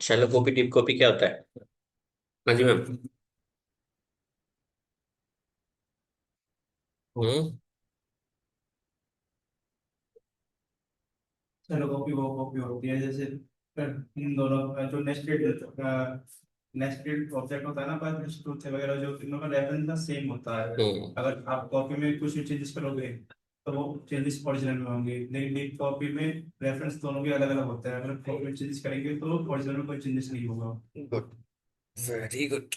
Shallow copy tip copy क्या होता है? हाँ जी मैम। हम्म। चलो कॉपी वो कॉपी होती है जैसे इन दोनों का जो नेस्टेड ऑब्जेक्ट होता है ना, पर ट्रूथ वगैरह जो इन दोनों का रेफरेंस ना सेम होता है। हम्म। अगर आप कॉपी में कुछ चेंजेस करोगे तो वो चेंजेस ओरिजिनल में होंगे, लेकिन एक कॉपी में रेफरेंस दोनों के अलग अलग होते हैं। अगर कॉपी में चेंजेस करेंगे तो ओरिजिनल में कोई चेंजेस नहीं होगा। गुड। Very good.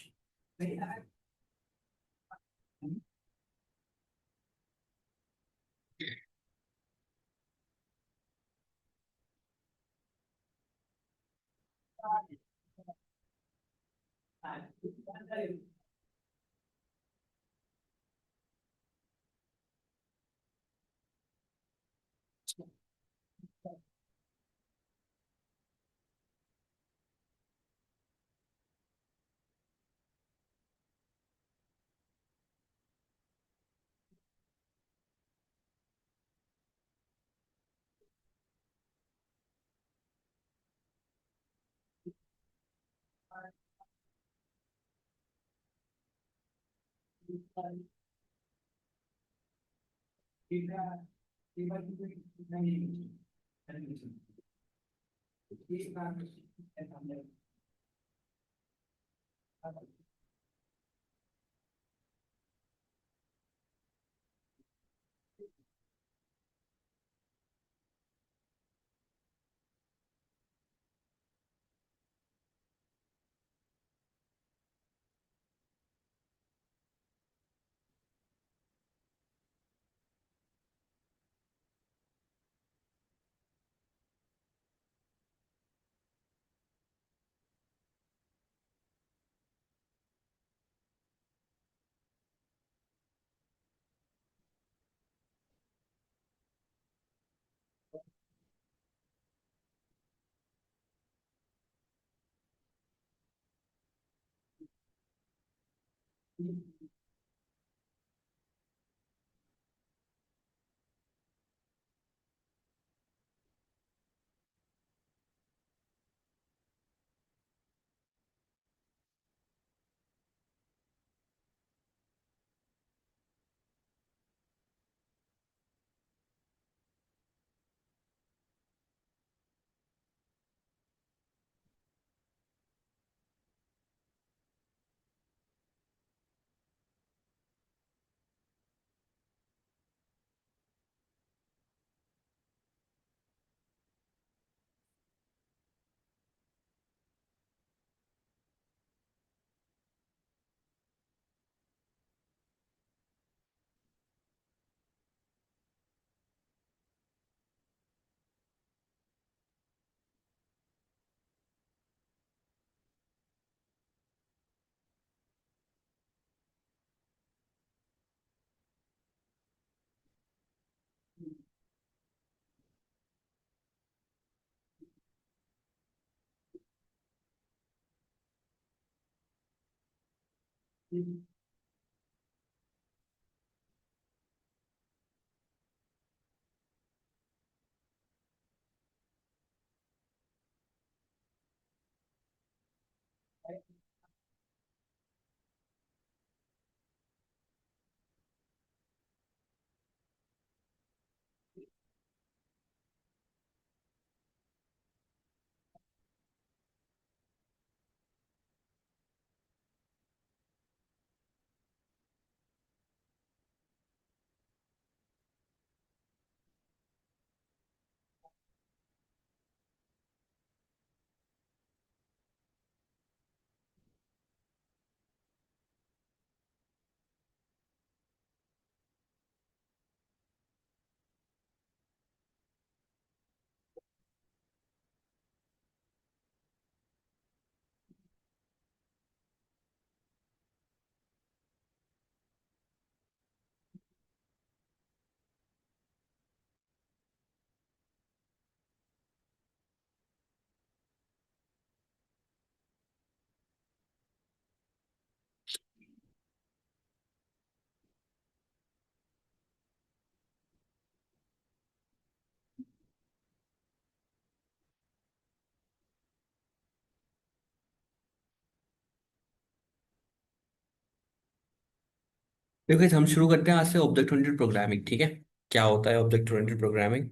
देखो guys, हम शुरू करते हैं आज से ऑब्जेक्ट ओरिएंटेड प्रोग्रामिंग। ठीक है, क्या होता है ऑब्जेक्ट ओरिएंटेड प्रोग्रामिंग?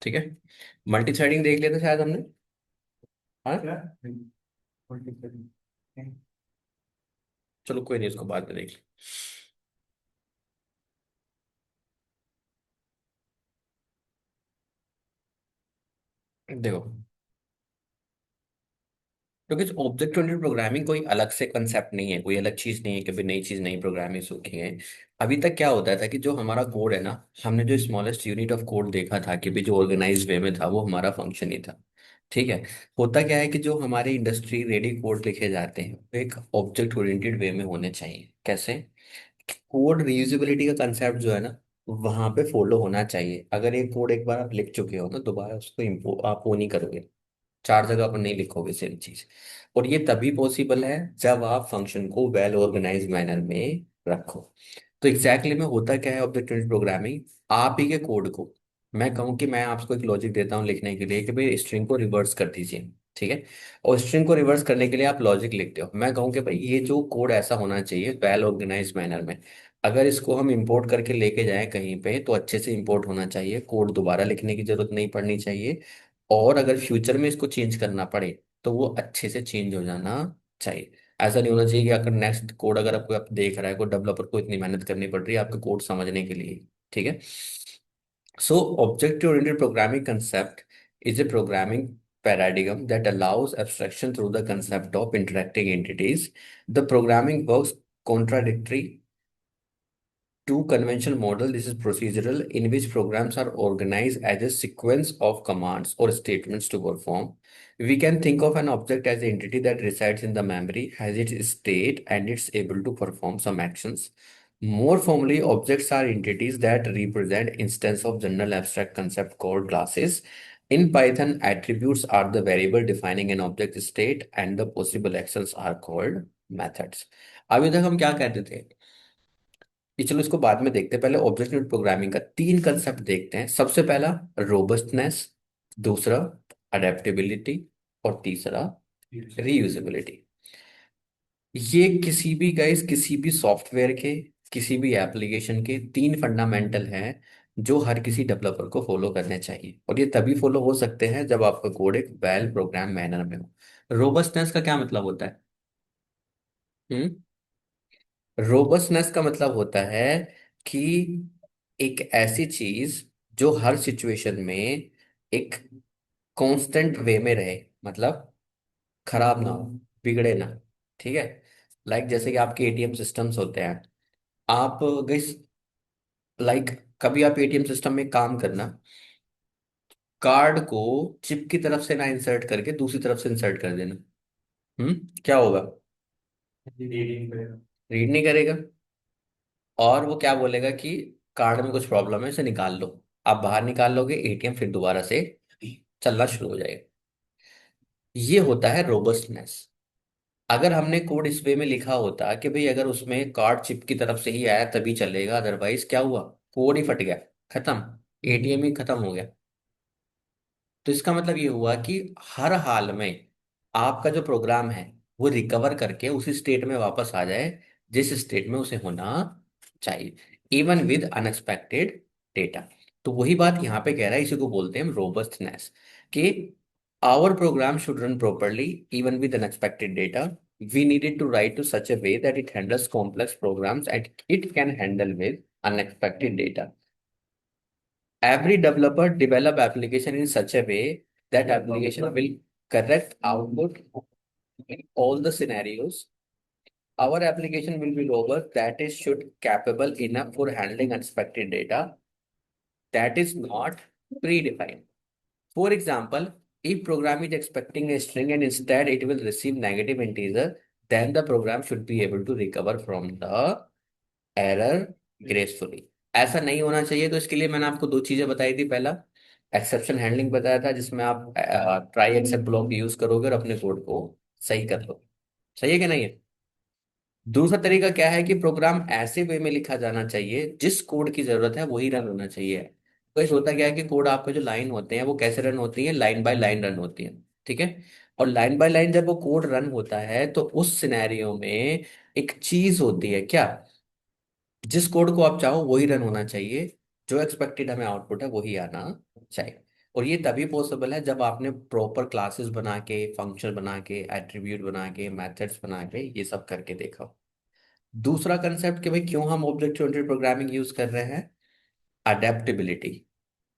ठीक है, मल्टी थ्रेडिंग देख लिया था शायद हमने। हाँ, क्या multi-threading? चलो कोई नहीं, उसको बाद में देख देखो, क्योंकि ऑब्जेक्ट ओरिएंटेड प्रोग्रामिंग कोई अलग से कंसेप्ट नहीं है, कोई अलग चीज नहीं है कि भाई नई चीज नई प्रोग्रामिंग सीखी है। अभी तक क्या होता था कि जो हमारा कोड है ना, हमने जो स्मॉलेस्ट यूनिट ऑफ कोड देखा था कि भाई जो ऑर्गेनाइज वे में था वो हमारा फंक्शन ही था। ठीक है, होता क्या है कि जो हमारे इंडस्ट्री रेडी कोड लिखे जाते हैं वो एक ऑब्जेक्ट ओरिएंटेड वे में होने चाहिए। कैसे? कोड रीयूजेबिलिटी का कंसेप्ट जो है ना, वहां पे फॉलो होना चाहिए। अगर एक कोड एक बार आप लिख चुके हो ना, दोबारा उसको आप वो नहीं करोगे, चार जगह पर नहीं लिखोगे सेम चीज। और ये तभी पॉसिबल है जब आप फंक्शन को वेल ऑर्गेनाइज मैनर में रखो। तो एग्जैक्टली में होता क्या है ऑब्जेक्ट ओरिएंटेड प्रोग्रामिंग, आप ही के कोड को, मैं कहूँ कि मैं आपको एक लॉजिक देता हूँ लिखने के लिए कि भाई स्ट्रिंग को रिवर्स कर दीजिए। ठीक है, और स्ट्रिंग को रिवर्स करने के लिए आप लॉजिक लिखते हो, मैं कहूँ कि भाई ये जो कोड ऐसा होना चाहिए वेल ऑर्गेनाइज मैनर में। अगर इसको हम इंपोर्ट करके लेके जाएं कहीं पे तो अच्छे से इंपोर्ट होना चाहिए, कोड दोबारा लिखने की जरूरत नहीं पड़नी चाहिए। और अगर फ्यूचर में इसको चेंज करना पड़े तो वो अच्छे से चेंज हो जाना चाहिए। ऐसा नहीं होना चाहिए कि अगर नेक्स्ट कोड अगर आपको आप देख रहा है, कोई डेवलपर को इतनी मेहनत करनी पड़ रही है आपके कोड समझने के लिए। ठीक है, so object oriented programming concept is a programming paradigm that allows abstraction through the concept of interacting entities. The programming works contradictory to conventional model. This is procedural, in which programs are organized as a sequence of commands or statements to perform. We can think of an object as an entity that resides in the memory, has its state, and it's able to perform some actions. More formally, objects are entities that represent instance of general abstract concept called classes. In Python, attributes are the variable defining an object state, and the possible actions are called methods. अभी तक हम क्या कहते थे कि चलो इसको बाद में देखते हैं, पहले ऑब्जेक्ट ओरिएंटेड प्रोग्रामिंग का तीन कंसेप्ट देखते हैं। सबसे पहला रोबस्टनेस, दूसरा अडेप्टेबिलिटी, और तीसरा रीयूजेबिलिटी। ये किसी भी गाइस किसी भी सॉफ्टवेयर के, किसी भी एप्लीकेशन के तीन फंडामेंटल हैं जो हर किसी डेवलपर को फॉलो करने चाहिए, और ये तभी फॉलो हो सकते हैं जब आपका कोड एक वेल प्रोग्राम मैनर में हो। रोबस्टनेस का क्या मतलब होता है? हम्म, रोबस्टनेस का मतलब होता है कि एक ऐसी चीज जो हर सिचुएशन में एक कांस्टेंट वे में रहे, मतलब खराब ना हो, बिगड़े ना। ठीक है, लाइक जैसे कि आपके एटीएम सिस्टम्स होते हैं, आप गैस, लाइक कभी आप एटीएम सिस्टम में काम करना, कार्ड को चिप की तरफ से ना इंसर्ट करके दूसरी तरफ से इंसर्ट कर देना। क्या होगा? रीडिंग पे रीड नहीं करेगा, और वो क्या बोलेगा कि कार्ड में कुछ प्रॉब्लम है, इसे निकाल लो। आप बाहर निकाल लोगे, एटीएम फिर दोबारा से चलना शुरू हो जाएगा। ये होता है रोबस्टनेस। अगर हमने कोड इस वे में लिखा होता कि भाई अगर उसमें कार्ड चिप की तरफ से ही आया तभी चलेगा, अदरवाइज क्या हुआ, कोड ही फट गया, खत्म, एटीएम ही खत्म हो गया। तो इसका मतलब ये हुआ कि हर हाल में आपका जो प्रोग्राम है वो रिकवर करके उसी स्टेट में वापस आ जाए जिस स्टेट में उसे होना चाहिए, इवन विद अनएक्सपेक्टेड डेटा। तो वही बात यहाँ पे कह रहा है, इसी को बोलते हैं रोबस्टनेस, कि our program should run properly even with unexpected data. We needed to write to such a way that it handles complex programs and it can handle with unexpected data. Every developer develop application in such a way that application will correct output in all the scenarios. Our application will be robust, that is should capable enough for handling unexpected data that is not predefined. For example, if program is expecting a string and instead it will receive negative integer, then the program should be able to recover from the error gracefully. ऐसा नहीं होना चाहिए, तो इसके लिए मैंने आपको दो चीजें बताई थी। पहला एक्सेप्शन हैंडलिंग बताया था, जिसमें आप ट्राई एक्सेप्ट ब्लॉक यूज करोगे और अपने कोड को सही कर लो। सही है कि नहीं है? दूसरा तरीका क्या है कि प्रोग्राम ऐसे वे में लिखा जाना चाहिए जिस कोड की जरूरत है वही रन होना चाहिए। तो इस होता क्या है कि कोड आपके जो लाइन होते हैं वो कैसे रन होती है, लाइन बाय लाइन रन होती है। ठीक है, और लाइन बाय लाइन जब वो कोड रन होता है तो उस सिनेरियो में एक चीज होती है क्या, जिस कोड को आप चाहो वही रन होना चाहिए, जो एक्सपेक्टेड हमें आउटपुट है वही आना चाहिए। और ये तभी पॉसिबल है जब आपने प्रॉपर क्लासेस बना के, फंक्शन बना के, एट्रीब्यूट बना के, मेथड्स बना के ये सब करके देखा हो। दूसरा कंसेप्ट कि भाई क्यों हम ऑब्जेक्ट ओरिएंटेड प्रोग्रामिंग यूज कर रहे हैं, adaptability.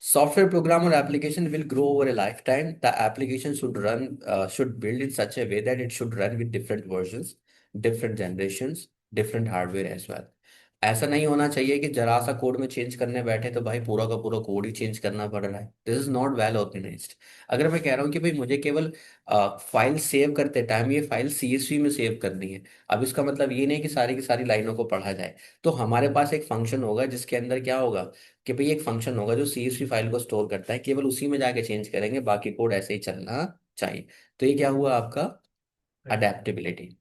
Software program or application will grow over a lifetime. The application should build in such a way that it should run with different versions, different generations, different hardware as well. ऐसा नहीं होना चाहिए कि जरा सा code में change करने बैठे तो भाई पूरा का पूरा कोड ही चेंज करना पड़ रहा है। This is not well organised. अगर मैं कह रहा हूँ कि भाई मुझे केवल फाइल सेव करते टाइम ये फाइल सीएसवी में सेव करनी है, अब इसका मतलब ये नहीं कि सारी की सारी लाइनों को पढ़ा जाए। तो हमारे पास एक फंक्शन होगा जिसके अंदर क्या होगा कि भाई एक फंक्शन होगा जो सीएसवी फाइल को स्टोर करता है, केवल उसी में जाके चेंज करेंगे, बाकी कोड ऐसे ही चलना चाहिए। तो ये क्या हुआ आपका, adaptability.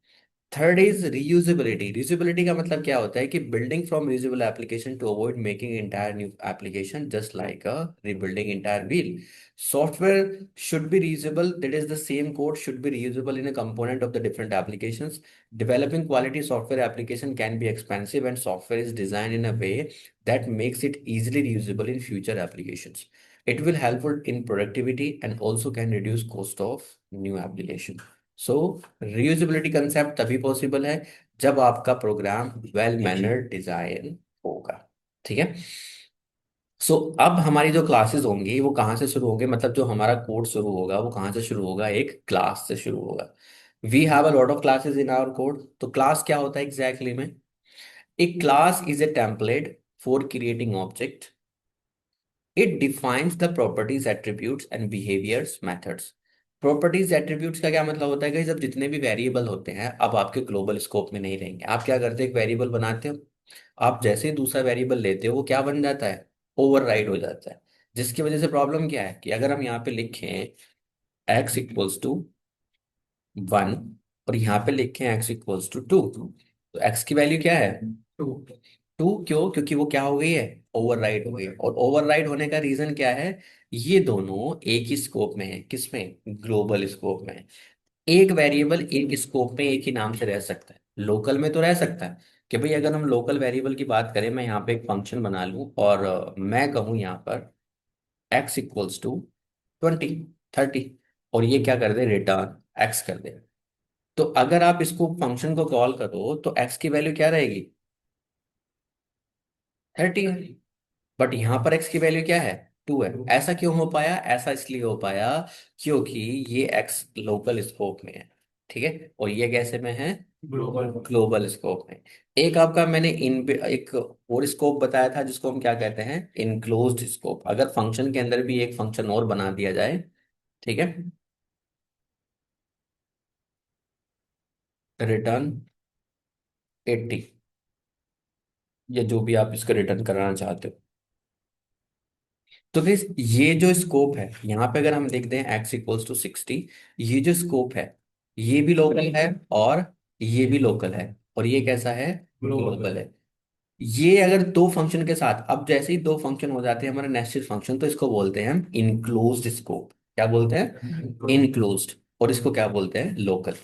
Third is reusability. Reusability का मतलब क्या होता है कि building from reusable application to avoid making entire new application just like a rebuilding entire wheel. Software should be reusable, that is the same code should be reusable in a component of the different applications. Developing quality software application can be expensive, and software is designed in a way that makes it easily reusable in future applications. It will helpful in productivity and also can reduce cost of new application. So reusability concept तभी possible है जब आपका programme well mannered design होगा। ठीक है। सो अब हमारी जो क्लासेस होंगी वो कहाँ से शुरू होंगे, मतलब जो हमारा कोड शुरू होगा वो कहाँ से शुरू होगा, एक क्लास से शुरू होगा। We have a lot of classes in our code. तो क्लास क्या होता है एग्जैक्टली में, एक class is a template for creating object. It defines the properties, attributes and behaviours, methods. Properties attributes का क्या मतलब होता है कि जब जितने भी वेरिएबल होते हैं अब आपके ग्लोबल स्कोप में नहीं रहेंगे। आप क्या करते हो, एक वेरिएबल बनाते हो, आप जैसे ही दूसरा वेरिएबल लेते हो वो क्या बन जाता है, ओवरराइड हो जाता है। जिसकी वजह से प्रॉब्लम क्या है कि अगर हम यहाँ पे लिखें x=1 और यहाँ पे लिखें x=2, तो x की वैल्यू क्या है, 2। क्यों, क्योंकि वो क्या हो गई है, ओवरराइड हो गई है। और ओवरराइड होने का रीजन क्या है, ये दोनों एक ही स्कोप में है, किसमें, ग्लोबल स्कोप में है। एक वेरिएबल एक स्कोप में एक ही नाम से रह सकता है, लोकल में तो रह सकता है कि भाई अगर हम लोकल वेरिएबल की बात करें, मैं यहाँ पे एक फंक्शन बना लूं और मैं कहूँ यहाँ पर x=20, 30, और ये क्या कर दे, रिटर्न x कर दे। तो अगर आप इसको फंक्शन को कॉल करो तो x की वैल्यू क्या रहेगी, 30 है। बट यहाँ पर x की वैल्यू क्या है, 2 है। ऐसा क्यों हो पाया, ऐसा इसलिए हो पाया क्योंकि ये x लोकल स्कोप में है। ठीक है, और ये कैसे में है, ग्लोबल। ग्लोबल स्कोप में। एक आपका मैंने इन एक और स्कोप बताया था जिसको हम क्या कहते हैं, इनक्लोज्ड स्कोप। अगर फंक्शन के अंदर भी एक फंक्शन और बना दिया जाए, ठीक है, रिटर्न 80, या जो भी आप इसको रिटर्न कराना चाहते हो। तो फिर ये जो स्कोप है यहाँ पे अगर हम देखते हैं x=60, ये जो स्कोप है ये भी लोकल है और ये भी लोकल है, और ये कैसा है, ग्लोबल है। ये अगर दो फंक्शन के साथ, अब जैसे ही दो फंक्शन हो जाते हैं हमारे नेस्टेड फंक्शन, तो इसको बोलते हैं हम इनक्लोज्ड स्कोप। क्या बोलते हैं, इनक्लोज्ड। और इसको क्या बोलते हैं, लोकल।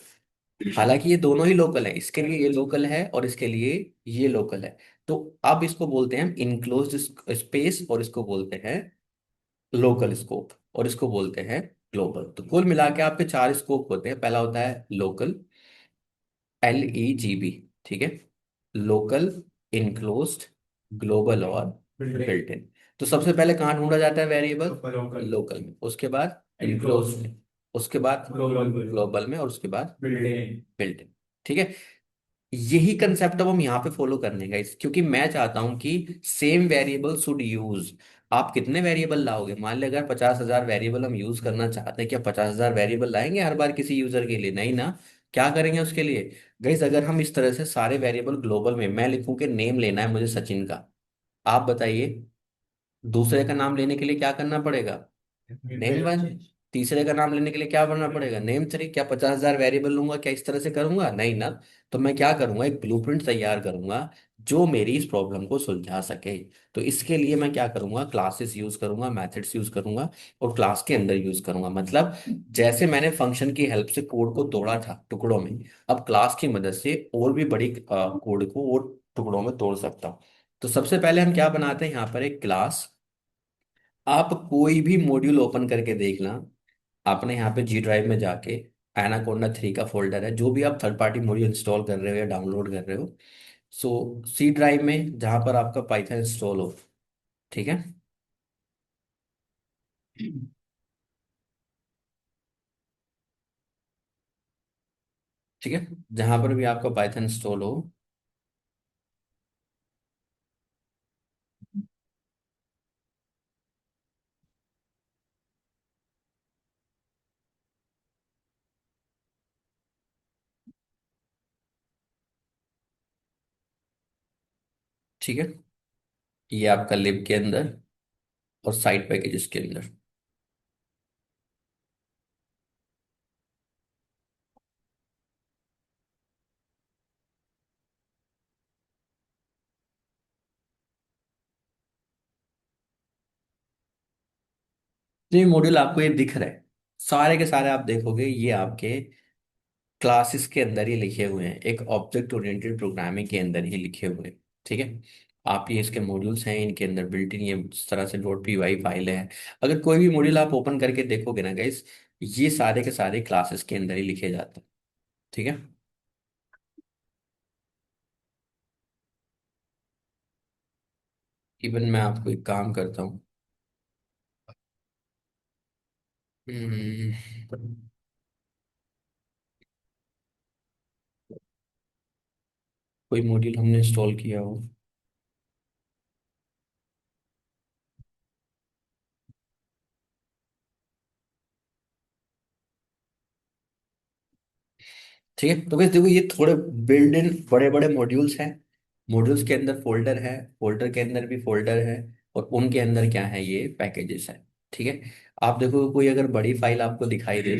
हालांकि ये दोनों ही लोकल है, इसके लिए ये लोकल है और इसके लिए ये लोकल है। तो अब इसको बोलते हैं हम इनक्लोज्ड स्पेस, और इसको बोलते हैं लोकल स्कोप, और इसको बोलते हैं ग्लोबल। तो कुल मिला के आपके चार स्कोप होते हैं। पहला होता है लोकल, LEGB, ठीक है, लोकल, इनक्लोज्ड, ग्लोबल और बिल्ट इन। तो सबसे पहले कहाँ ढूंढा जाता है वेरिएबल, लोकल। लोकल में, उसके बाद इनक्लोज्ड में, उसके बाद ग्लोबल। ग्लोबल में, और उसके बाद बिल्डिंग। Built in. ठीक है, यही कंसेप्ट अब हम यहाँ पे फॉलो करने का, इस क्योंकि मैं चाहता हूं कि सेम वेरिएबल शुड यूज। आप कितने वेरिएबल लाओगे, मान लें अगर 50,000 वेरिएबल हम यूज करना चाहते हैं, क्या 50,000 वेरिएबल लाएंगे हर बार किसी यूजर के लिए, नहीं ना। क्या करेंगे उसके लिए, गाइस अगर हम इस तरह से सारे वेरिएबल ग्लोबल में, मैं लिखूं कि नेम लेना है मुझे सचिन का, आप बताइए दूसरे का नाम लेने के लिए क्या करना पड़ेगा, नेम 1। तीसरे का नाम लेने के लिए क्या करना पड़ेगा, नेम 3। क्या 50,000 वेरिएबल लूंगा, क्या इस तरह से करूंगा, नहीं ना। तो मैं क्या करूंगा, एक ब्लूप्रिंट तैयार करूंगा जो मेरी इस प्रॉब्लम को सुलझा सके। तो इसके लिए मैं क्या करूंगा, क्लासेस यूज करूंगा, मेथड्स यूज करूंगा, और क्लास के अंदर यूज करूंगा। मतलब जैसे मैंने फंक्शन की हेल्प से कोड को तोड़ा था टुकड़ों में, अब क्लास की मदद से और भी बड़ी कोड को और टुकड़ों में तोड़ सकता हूँ। तो सबसे पहले हम क्या बनाते हैं, यहाँ पर एक क्लास। आप कोई भी मॉड्यूल ओपन करके देखना, आपने यहाँ पे जी ड्राइव में जाके एनाकोंडा 3 का फोल्डर है, जो भी आप थर्ड पार्टी मॉड्यूल इंस्टॉल कर रहे हो या डाउनलोड कर रहे हो, सो सी ड्राइव में जहाँ पर आपका पाइथन इंस्टॉल हो, ठीक है। ठीक है, जहाँ पर भी आपका पाइथन इंस्टॉल हो, ठीक है, ये आपका लिब के अंदर और साइड पैकेजेस के अंदर। तो ये मॉड्यूल आपको ये दिख रहा है, सारे के सारे आप देखोगे ये आपके क्लासेस के अंदर ही लिखे हुए हैं, एक ऑब्जेक्ट ओरिएंटेड प्रोग्रामिंग के अंदर ही लिखे हुए हैं। ठीक है, आप ये इसके मॉड्यूल्स हैं, इनके अंदर बिल्ट इन ये इस तरह से डॉट पी वाई फाइल है। अगर कोई भी मॉड्यूल आप ओपन करके देखोगे ना गाइस, ये सारे के सारे क्लासेस के अंदर ही लिखे जाते हैं। ठीक है। इवन मैं आपको एक काम करता हूँ, हम्म, कोई मॉड्यूल हमने इंस्टॉल किया हो। ठीक है, तो वैसे देखो ये थोड़े बिल्ड इन बड़े बड़े मॉड्यूल्स हैं, मॉड्यूल्स के अंदर फोल्डर है, फोल्डर के अंदर भी फोल्डर है, और उनके अंदर क्या है, ये पैकेजेस है। ठीक है, आप देखो कोई अगर बड़ी फाइल आपको दिखाई दे,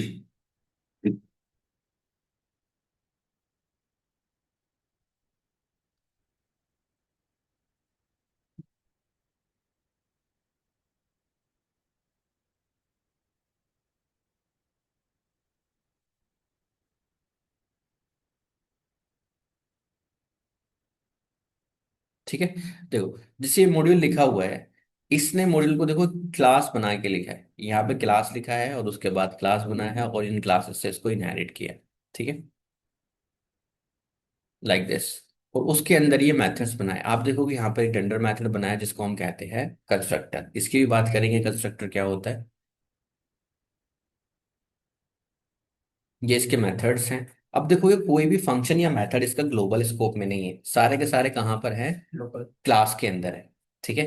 ठीक है, देखो जैसे ये मॉड्यूल लिखा हुआ है, इसने मॉड्यूल को देखो क्लास बना के लिखा है, यहाँ पे क्लास लिखा है और उसके बाद क्लास बनाया है और इन क्लासेस से इसको इनहेरिट किया है। ठीक है, लाइक दिस। और उसके अंदर ये मेथड्स बनाए, आप देखोगे यहाँ पर एक जेंडर मेथड बनाया जिसको हम कहते हैं कंस्ट्रक्टर। इसकी भी बात करेंगे, कंस्ट्रक्टर क्या होता है। ये इसके मेथड्स हैं। अब देखोगे कोई भी फंक्शन या मेथड इसका ग्लोबल स्कोप में नहीं है, सारे के सारे कहाँ पर है, लोकल क्लास के अंदर है। ठीक है,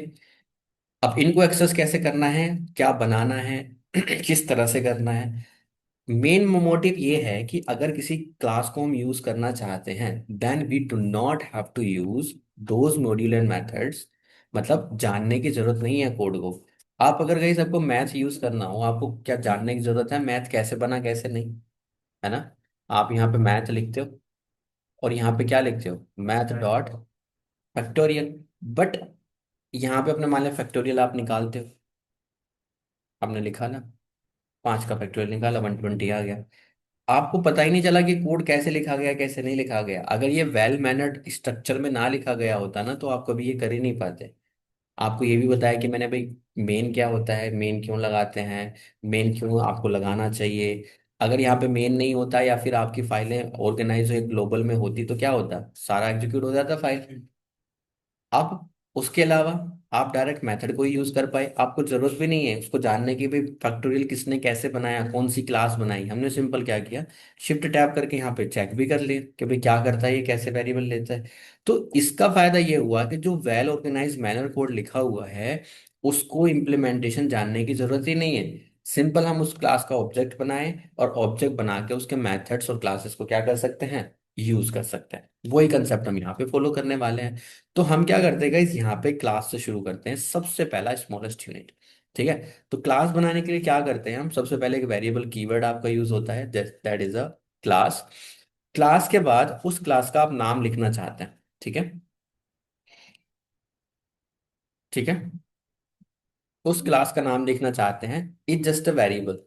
अब इनको एक्सेस कैसे करना है, क्या बनाना है, किस तरह से करना है, मेन मोटिव ये है कि अगर किसी क्लास को हम यूज करना चाहते हैं, then we do not have to use those module and methods. मतलब जानने की जरूरत नहीं है कोड को। आप अगर कहीं सबको मैथ यूज करना हो, आपको क्या जानने की जरूरत है मैथ कैसे बना कैसे नहीं, है ना। आप यहाँ पे मैथ लिखते हो और यहाँ पे क्या लिखते हो, मैथ डॉट फैक्टोरियल। बट यहाँ पे अपने मान लिया फैक्टोरियल आप निकालते हो, आपने लिखा ना, 5 का फैक्टोरियल निकाला 120 आ गया। आपको पता ही नहीं चला कि कोड कैसे लिखा गया कैसे नहीं लिखा गया। अगर ये वेल मैनर्ड स्ट्रक्चर में ना लिखा गया होता ना, तो आप कभी ये कर ही नहीं पाते। आपको ये भी बताया कि मैंने भाई मेन क्या होता है, मेन क्यों लगाते हैं, मेन क्यों आपको लगाना चाहिए। अगर यहाँ पे मेन नहीं होता या फिर आपकी फाइलें ऑर्गेनाइज ग्लोबल में होती तो क्या होता, सारा एग्जीक्यूट हो जाता फाइल। अब उसके अलावा आप डायरेक्ट मेथड को ही यूज कर पाए, आपको जरूरत भी नहीं है उसको जानने की भी फैक्टोरियल किसने कैसे बनाया, कौन सी क्लास बनाई। हमने सिंपल क्या किया, शिफ्ट टैब करके यहाँ पे चेक भी कर लिया कि भाई क्या करता है ये, कैसे वेरिएबल लेता है। तो इसका फायदा ये हुआ कि जो वेल ऑर्गेनाइज मैनर कोड लिखा हुआ है, उसको इम्प्लीमेंटेशन जानने की जरूरत ही नहीं है। सिंपल हम उस क्लास का ऑब्जेक्ट बनाए और ऑब्जेक्ट बना के उसके मेथड्स और क्लासेस को क्या कर सकते हैं, यूज कर सकते हैं। वही कंसेप्ट हम यहाँ पे फॉलो करने वाले हैं। तो हम क्या करते हैं गाइस, यहाँ पे क्लास से शुरू करते हैं, सबसे पहला स्मॉलेस्ट यूनिट। ठीक है, तो क्लास बनाने के लिए क्या करते हैं हम, सबसे पहले एक वेरिएबल कीवर्ड आपका यूज होता है, that is a class. Class के बाद उस क्लास का आप नाम लिखना चाहते हैं। ठीक है, ठीक है, उस क्लास का नाम लिखना चाहते हैं, इट जस्ट अ वेरिएबल।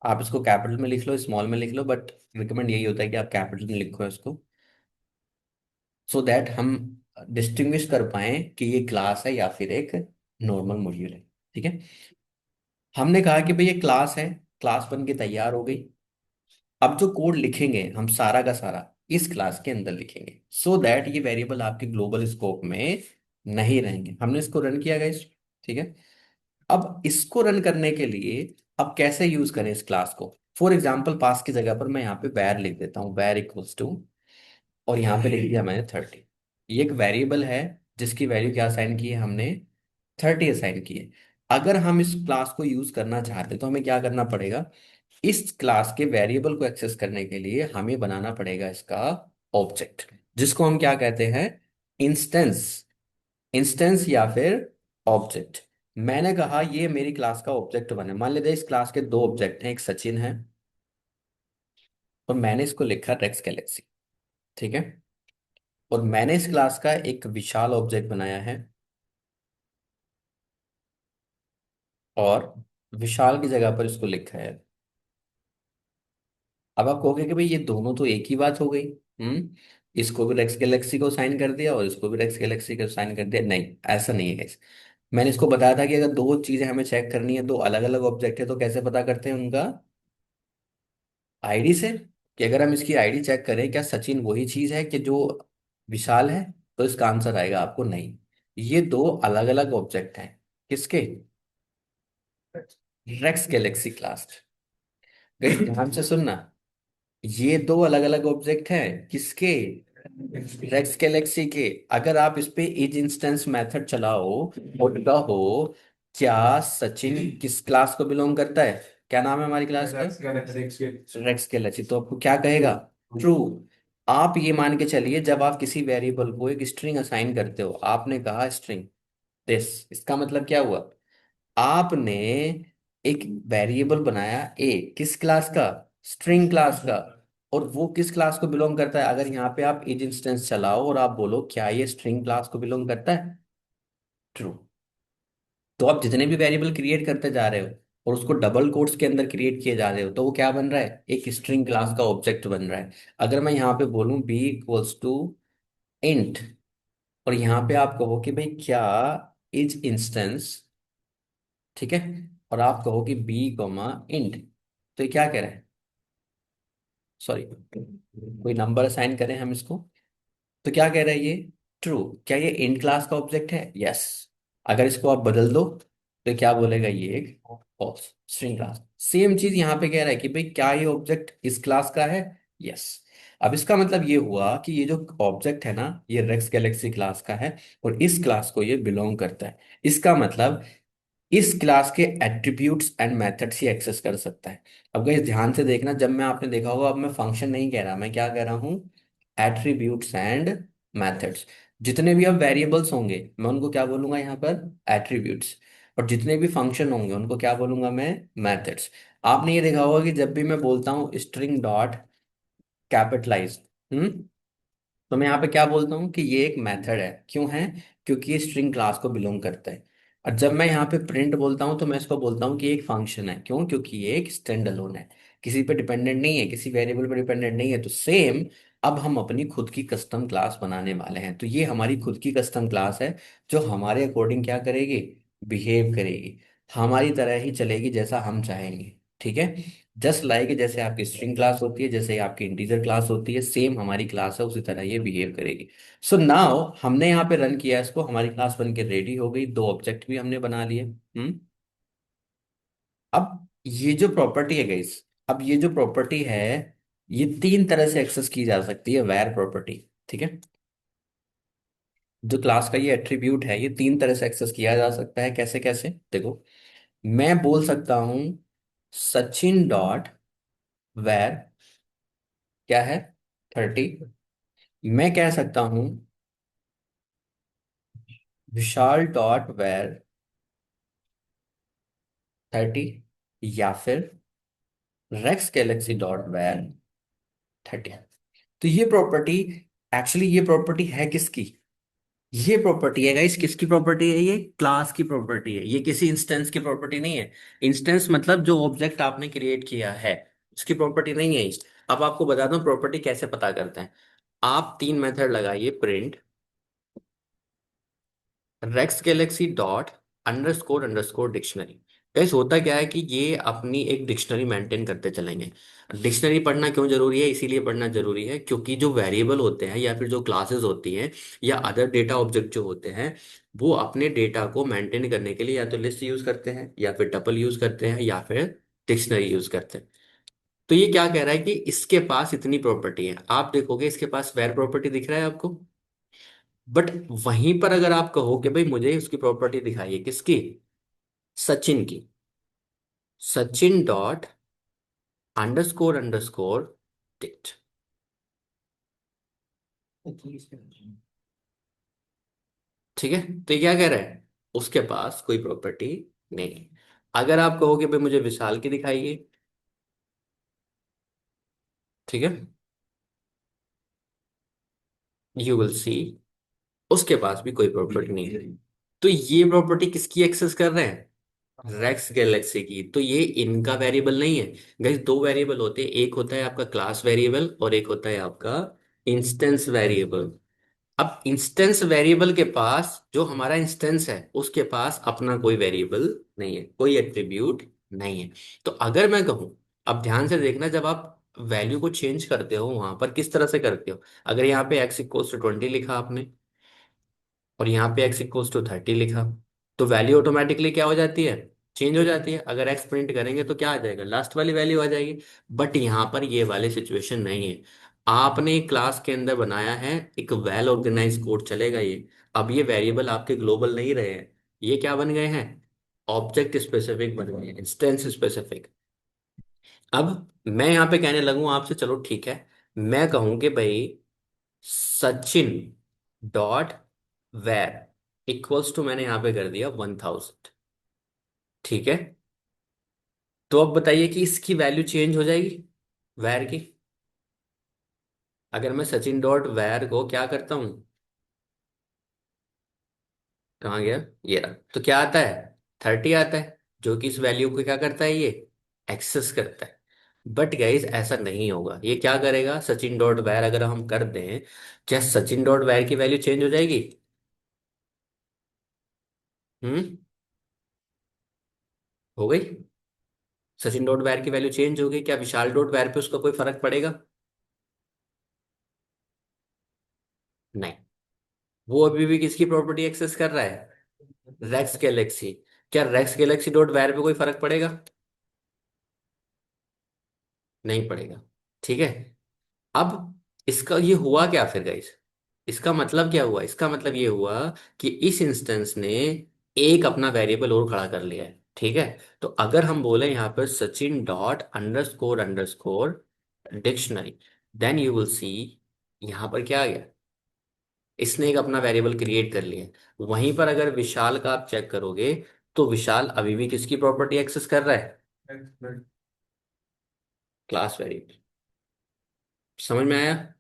आप इसको कैपिटल में लिख लो स्मॉल में लिख लो, बट रिकमेंड यही होता है कि आप कैपिटल में लिखो इसको, सो दैट हम डिस्टिंग्विश कर पाए कि ये क्लास है या फिर एक नॉर्मल मॉड्यूल है। ठीक है। हमने कहा कि भाई ये क्लास है, क्लास बन के तैयार हो गई। अब जो कोड लिखेंगे हम सारा का सारा इस क्लास के अंदर लिखेंगे, सो दैट ये वेरिएबल आपके ग्लोबल स्कोप में नहीं रहेंगे। हमने इसको रन किया गाइस। ठीक है। अब इसको रन करने के लिए अब कैसे यूज करें इस क्लास को? फॉर एग्जाम्पल पास की जगह पर मैं यहाँ पे वैर लिख देता हूँ, वैर इक्वल्स टू, और यहाँ पे लिख दिया मैंने 30। ये एक वेरिएबल है जिसकी वैल्यू क्या असाइन की है हमने, 30 असाइन की है। अगर हम इस क्लास को यूज करना चाहते हैं तो हमें क्या करना पड़ेगा? इस क्लास के वेरिएबल को एक्सेस करने के लिए हमें बनाना पड़ेगा इसका ऑब्जेक्ट, जिसको हम क्या कहते हैं, इंस्टेंस। इंस्टेंस या फिर ऑब्जेक्ट। मैंने कहा ये मेरी क्लास का ऑब्जेक्ट बने। मान लीजिए इस क्लास के दो ऑब्जेक्ट हैं, एक सचिन है और मैंने इसको लिखा रेक्स गैलेक्सी। ठीक है। और मैंने इस क्लास का एक विशाल ऑब्जेक्ट बनाया है, और विशाल की जगह पर इसको लिखा है। अब आप कहोगे कि भाई ये दोनों तो एक ही बात हो गई। इसको भी रेक्स गैलेक्सी को साइन कर दिया और इसको भी रेक्स गैलेक्सी को साइन कर दिया। नहीं, ऐसा नहीं है guys। मैंने इसको बताया था कि अगर दो चीजें हमें चेक करनी है, दो अलग अलग ऑब्जेक्ट है, तो कैसे पता करते हैं उनका? आईडी से। कि अगर हम इसकी आईडी चेक करें क्या सचिन वही चीज है कि जो विशाल है, तो इसका आंसर आएगा आपको नहीं। ये दो अलग अलग ऑब्जेक्ट हैं। किसके? Rex Galaxy class. ध्यान से सुनना, ये दो अलग अलग ऑब्जेक्ट हैं किसके? रेक्स गैलेक्सी के। अगर आप इस पे इज इंस्टेंस मेथड चलाओ और कहो क्या सचिन किस क्लास को बिलोंग करता है, क्या नाम है हमारी क्लास का? रेक्स गैलेक्सी, तो आपको क्या कहेगा? ट्रू। आप ये मान के चलिए जब आप किसी वेरिएबल को एक स्ट्रिंग असाइन करते हो, आपने कहा स्ट्रिंग दिस, इसका मतलब क्या हुआ? आपने एक वेरिएबल बनाया ए, किस क्लास का? स्ट्रिंग क्लास का। और वो किस क्लास को बिलोंग करता है? अगर यहाँ पे आप इज इंस्टेंस चलाओ और आप बोलो क्या ये स्ट्रिंग क्लास को बिलोंग करता है, ट्रू। तो आप जितने भी वेरिएबल क्रिएट करते जा रहे हो और उसको डबल कोट्स के अंदर क्रिएट किए जा रहे हो, तो वो क्या बन रहा है? एक स्ट्रिंग क्लास का ऑब्जेक्ट बन रहा है। अगर मैं यहाँ पे बोलूँ बी इक्वल्स टू इंट, और यहाँ पे आप कहो कि भाई क्या इज इंस्टेंस, ठीक है, और आप कहो कि बी कॉमा इंट, तो ये क्या कह रहा है? सॉरी, कोई नंबर असाइन करें हम इसको, तो क्या कह रहा है ये? ट्रू। क्या ये इंट क्लास का ऑब्जेक्ट है? यस। अगर इसको आप बदल दो तो क्या बोलेगा ये? एक फॉल्स स्ट्रिंग क्लास। सेम चीज यहाँ पे कह रहा है कि भाई क्या ये ऑब्जेक्ट इस क्लास का है? यस। अब इसका मतलब ये हुआ कि ये जो ऑब्जेक्ट है ना, ये रेक्स गैलेक्सी क्लास का है और इस क्लास को ये बिलोंग करता है। इसका मतलब इस क्लास के एट्रीब्यूट्स एंड मेथड्स ही एक्सेस कर सकता है। अब गाइस ध्यान से देखना, जब मैं, आपने देखा होगा, अब मैं फंक्शन नहीं कह रहा, मैं क्या कह रहा हूँ? Attributes and methods. जितने भी अब वेरिएबल्स होंगे मैं उनको क्या बोलूंगा यहाँ पर? एट्रीब्यूट्स। और जितने भी फंक्शन होंगे उनको क्या बोलूंगा मैं? मेथड्स। आपने ये देखा होगा कि जब भी मैं बोलता हूँ स्ट्रिंग डॉट कैपिटलाइज, तो मैं यहाँ पे क्या बोलता हूँ कि ये एक मेथड है। क्यों है? क्योंकि ये स्ट्रिंग क्लास को बिलोंग करता है। और जब मैं यहाँ पे प्रिंट बोलता हूँ तो मैं इसको बोलता हूँ कि ये एक फंक्शन है। क्यों? क्योंकि ये एक स्टैंड अलोन है, किसी पे डिपेंडेंट नहीं है, किसी वेरिएबल पे डिपेंडेंट नहीं है। तो सेम, अब हम अपनी खुद की कस्टम क्लास बनाने वाले हैं। तो ये हमारी खुद की कस्टम क्लास है जो हमारे अकॉर्डिंग क्या करेगी? बिहेव करेगी, हमारी तरह ही चलेगी जैसा हम चाहेंगे। ठीक है। जस्ट लाइक जैसे आपकी स्ट्रिंग क्लास होती है, जैसे आपकी इंटीजर क्लास होती है, सेम हमारी क्लास है, उसी तरह ये बिहेव करेगी। सो नाउ हमने यहाँ पे रन किया इसको, हमारी क्लास बन के रेडी हो गई, दो ऑब्जेक्ट भी हमने बना लिए। अब ये जो प्रॉपर्टी है गाइस, अब ये जो प्रॉपर्टी है ये तीन तरह से एक्सेस की जा सकती है, वेर प्रॉपर्टी। ठीक है। जो क्लास का ये एट्रीब्यूट है ये तीन तरह से एक्सेस किया जा सकता है। कैसे कैसे देखो, मैं बोल सकता हूं सचिन डॉट वेर क्या है? 30। मैं कह सकता हूं विशाल डॉट वेर 30, या फिर रेक्स गैलेक्सी डॉट वेर 30। तो ये प्रॉपर्टी, एक्चुअली ये प्रॉपर्टी है किसकी? ये प्रॉपर्टी है गाइस, किसकी प्रॉपर्टी है? ये क्लास की प्रॉपर्टी है, ये किसी इंस्टेंस की प्रॉपर्टी नहीं है। इंस्टेंस मतलब जो ऑब्जेक्ट आपने क्रिएट किया है उसकी प्रॉपर्टी नहीं है। अब आपको बता दूं प्रॉपर्टी कैसे पता करते हैं। आप तीन मेथड लगाइए, print Rex Galaxy dot underscore dictionary. Guys होता क्या है कि ये अपनी एक डिक्शनरी मेंटेन करते चलेंगे। डिक्शनरी पढ़ना क्यों जरूरी है? इसीलिए पढ़ना जरूरी है क्योंकि जो वेरिएबल होते हैं या फिर जो क्लासेस होती हैं या अदर डेटा ऑब्जेक्ट जो होते हैं, वो अपने डेटा को मेंटेन करने के लिए या तो लिस्ट यूज करते हैं या फिर टपल यूज करते हैं या फिर डिक्शनरी यूज करते हैं। तो ये क्या कह रहा है कि इसके पास इतनी प्रॉपर्टी है। आप देखोगे इसके पास वेर प्रॉपर्टी दिख रहा है आपको, बट वहीं पर अगर आप कहो कि भाई मुझे उसकी प्रॉपर्टी दिखाइए, किसकी? सचिन की। Sachin dot underscore dict. ठीक है, तो ये क्या कह रहा है? उसके पास कोई प्रॉपर्टी नहीं है। अगर आप कहोगे भाई मुझे विशाल की दिखाइए, ठीक है, यू विल सी उसके पास भी कोई प्रॉपर्टी नहीं है। तो ये प्रॉपर्टी किसकी एक्सेस कर रहे हैं? रेक्स गैलेक्सी की। तो ये इनका वेरिएबल नहीं है। गाइस दो वेरिएबल होते हैं, एक होता है आपका क्लास वेरिएबल और एक होता है आपका इंस्टेंस वेरिएबल। अब इंस्टेंस वेरिएबल के पास, जो हमारा इंस्टेंस है उसके पास अपना कोई वेरिएबल नहीं है, कोई एट्रीब्यूट नहीं है। तो अगर मैं कहूं, अब ध्यान से देखना, जब आप वैल्यू को चेंज करते हो वहां पर किस तरह से करते हो? अगर यहाँ पे x = 20 लिखा आपने और यहाँ पे x = 30 लिखा, तो वैल्यू ऑटोमेटिकली क्या हो जाती है? चेंज हो जाती है। अगर x प्रिंट करेंगे तो क्या आ जाएगा? लास्ट वाली वैल्यू आ जाएगी। बट यहाँ पर ये वाली सिचुएशन नहीं है। आपने क्लास के अंदर बनाया है एक वेल ऑर्गेनाइज कोड, चलेगा ये। अब ये वेरिएबल आपके ग्लोबल नहीं रहे हैं, ये क्या बन गए हैं? ऑब्जेक्ट स्पेसिफिक बन गए हैं, इंस्टेंस स्पेसिफिक। अब मैं यहाँ पे कहने लगूं आपसे, चलो ठीक है, मैं कहूं कि भाई Sachin dot var equals to, मैंने यहां पे कर दिया 1000, ठीक है। तो अब बताइए कि इसकी वैल्यू चेंज हो जाएगी वेर की? अगर मैं सचिन डॉट वेर को क्या करता हूं, कहाँ गया, ये रहा, तो क्या आता है? 30 आता है, जो कि इस वैल्यू को क्या करता है, ये एक्सेस करता है। बट गाइस ऐसा नहीं होगा। ये क्या करेगा? सचिन डॉट वेर अगर हम कर दें, क्या सचिन डॉट वेर की वैल्यू चेंज हो जाएगी? हम्म, हो गई। सचिन डॉट वार की वैल्यू चेंज हो गई, क्या विशाल डॉट वार पे उसका कोई फर्क पड़ेगा? नहीं। वो अभी भी किसकी प्रॉपर्टी एक्सेस कर रहा है? Racks Galaxy. क्या रेक्स गैलेक्सी डॉट वार पे कोई फर्क पड़ेगा? नहीं पड़ेगा। ठीक है। अब इसका ये हुआ क्या फिर गाइस? इसका मतलब क्या हुआ? इसका मतलब ये हुआ कि इस इंस्टेंस ने एक अपना वेरिएबल और खड़ा कर लिया है, ठीक है। तो अगर हम बोले यहाँ पर Sachin dot underscore dictionary, then you will see यहाँ पर क्या आ गया? इसने एक अपना वेरिएबल क्रिएट कर लिया है। वहीं पर अगर विशाल का आप चेक करोगे, तो विशाल अभी भी किसकी प्रॉपर्टी एक्सेस कर रहा है? Class variable. समझ में आया?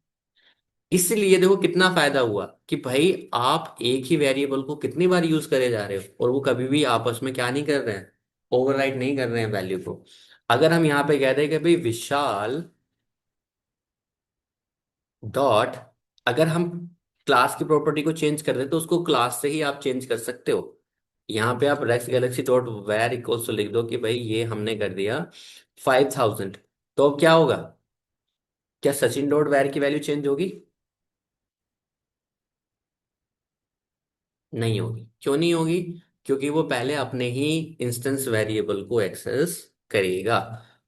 इसलिए देखो कितना फायदा हुआ कि भाई आप एक ही वेरिएबल को कितनी बार यूज करे जा रहे हो और वो कभी भी आपस में क्या नहीं कर रहे हैं, ओवरराइड नहीं कर रहे हैं वैल्यू को। अगर हम यहाँ पे कह दें कि भाई विशाल डॉट, अगर हम क्लास की प्रॉपर्टी को चेंज कर दें तो उसको क्लास से ही आप चेंज कर सकते हो। यहाँ पे आप Rex Galaxy dot var equals to लिख दो कि भाई ये हमने कर दिया 5000। तो अब क्या होगा? क्या सचिन डॉट वेर की वैल्यू चेंज होगी? नहीं होगी। क्यों नहीं होगी? क्योंकि वो पहले अपने ही इंस्टेंस वेरिएबल को एक्सेस करेगा।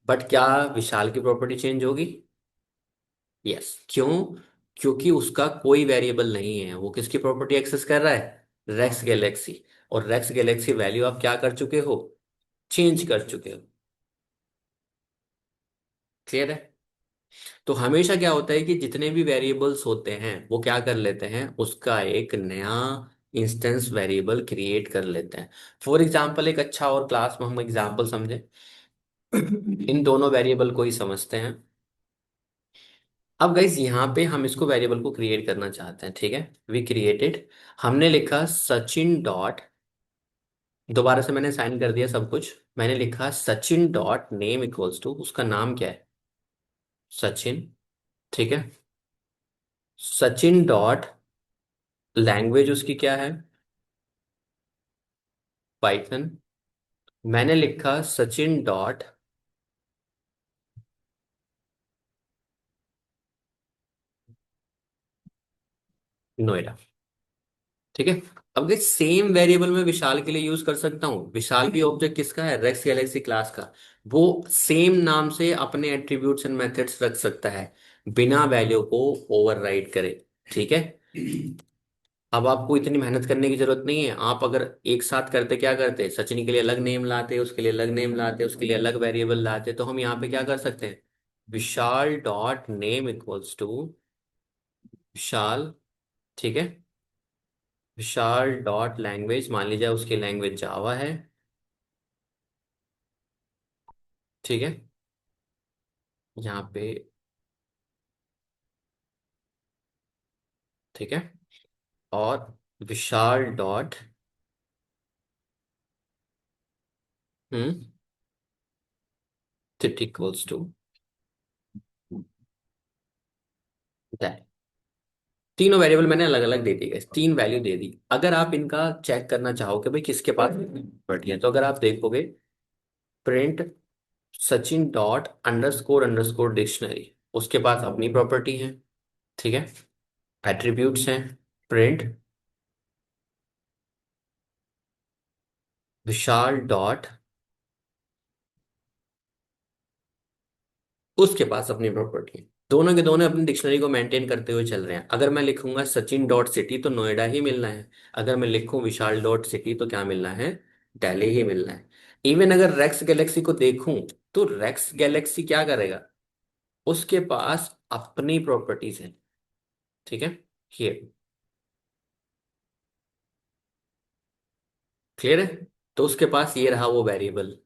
बट क्या विशाल की प्रॉपर्टी चेंज होगी? यस। क्यों? क्योंकि उसका कोई वेरिएबल नहीं है, वो किसकी प्रॉपर्टी एक्सेस कर रहा है? Racks galaxy. और रेक्स गैलेक्सी वैल्यू आप क्या कर चुके हो? चेंज कर चुके हो। क्लियर है? तो हमेशा क्या होता है कि जितने भी वेरिएबल्स होते हैं वो क्या कर लेते हैं, उसका एक नया इंस्टेंस वेरिएबल क्रिएट कर लेते हैं। फॉर एग्जाम्पल, एक अच्छा और क्लास में हम एग्जाम्पल समझे, इन दोनों वेरिएबल को ही समझते हैं। अब गाइस यहाँ पे हम इसको वेरिएबल को क्रिएट करना चाहते हैं, ठीक है। वी क्रिएटेड, हमने लिखा सचिन डॉट, दोबारा से मैंने साइन कर दिया सब कुछ। मैंने लिखा Sachin dot name equals to, उसका नाम क्या है? सचिन, ठीक है। सचिन डॉट लैंग्वेज उसकी क्या है? पाइथन, मैंने लिखा सचिन डॉट नोएडा। ठीक है। अब ये सेम वेरिएबल मैं विशाल के लिए यूज कर सकता हूँ। विशाल भी ऑब्जेक्ट किसका है? रेक्स गैलेक्सी क्लास का। वो सेम नाम से अपने एट्रीब्यूट्स एंड मेथड्स रख सकता है बिना वैल्यू को ओवरराइड करे। ठीक है। अब आपको इतनी मेहनत करने की जरूरत नहीं है। आप अगर एक साथ करते, क्या करते, सचिन के लिए अलग नेम लाते, उसके लिए अलग नेम लाते, उसके लिए अलग वेरिएबल लाते, तो हम यहाँ पे क्या कर सकते हैं? विशाल डॉट नेम इक्वल्स टू विशाल। ठीक है। विशाल डॉट लैंग्वेज, मान लीजिए उसकी लैंग्वेज जावा है। ठीक है। यहाँ पे, ठीक है। और Vishal dot, hmm, equals to that. तीनों वेरिएबल मैंने अलग अलग दे दी गए, तीन वैल्यू दे दी। अगर आप इनका चेक करना चाहो कि भाई किसके पास प्रॉपर्टी है, तो अगर आप देखोगे, print Sachin dot underscore dictionary, उसके पास अपनी प्रॉपर्टी है। ठीक है। एट्रीब्यूट्स हैं, प्रिंट विशाल डॉट, उसके पास अपनी प्रॉपर्टी है। दोनों के दोनों अपनी डिक्शनरी को मेंटेन करते हुए चल रहे हैं। अगर मैं लिखूंगा सचिन डॉट सिटी तो नोएडा ही मिलना है। अगर मैं लिखूं विशाल डॉट सिटी तो क्या मिलना है? दिल्ली ही मिलना है। इवन अगर रेक्स गैलेक्सी को देखूं, तो रेक्स गैलेक्सी क्या करेगा? उसके पास अपनी प्रॉपर्टीज हैं। ठीक है। ये क्लियर है। तो उसके पास ये रहा वो वेरिएबल।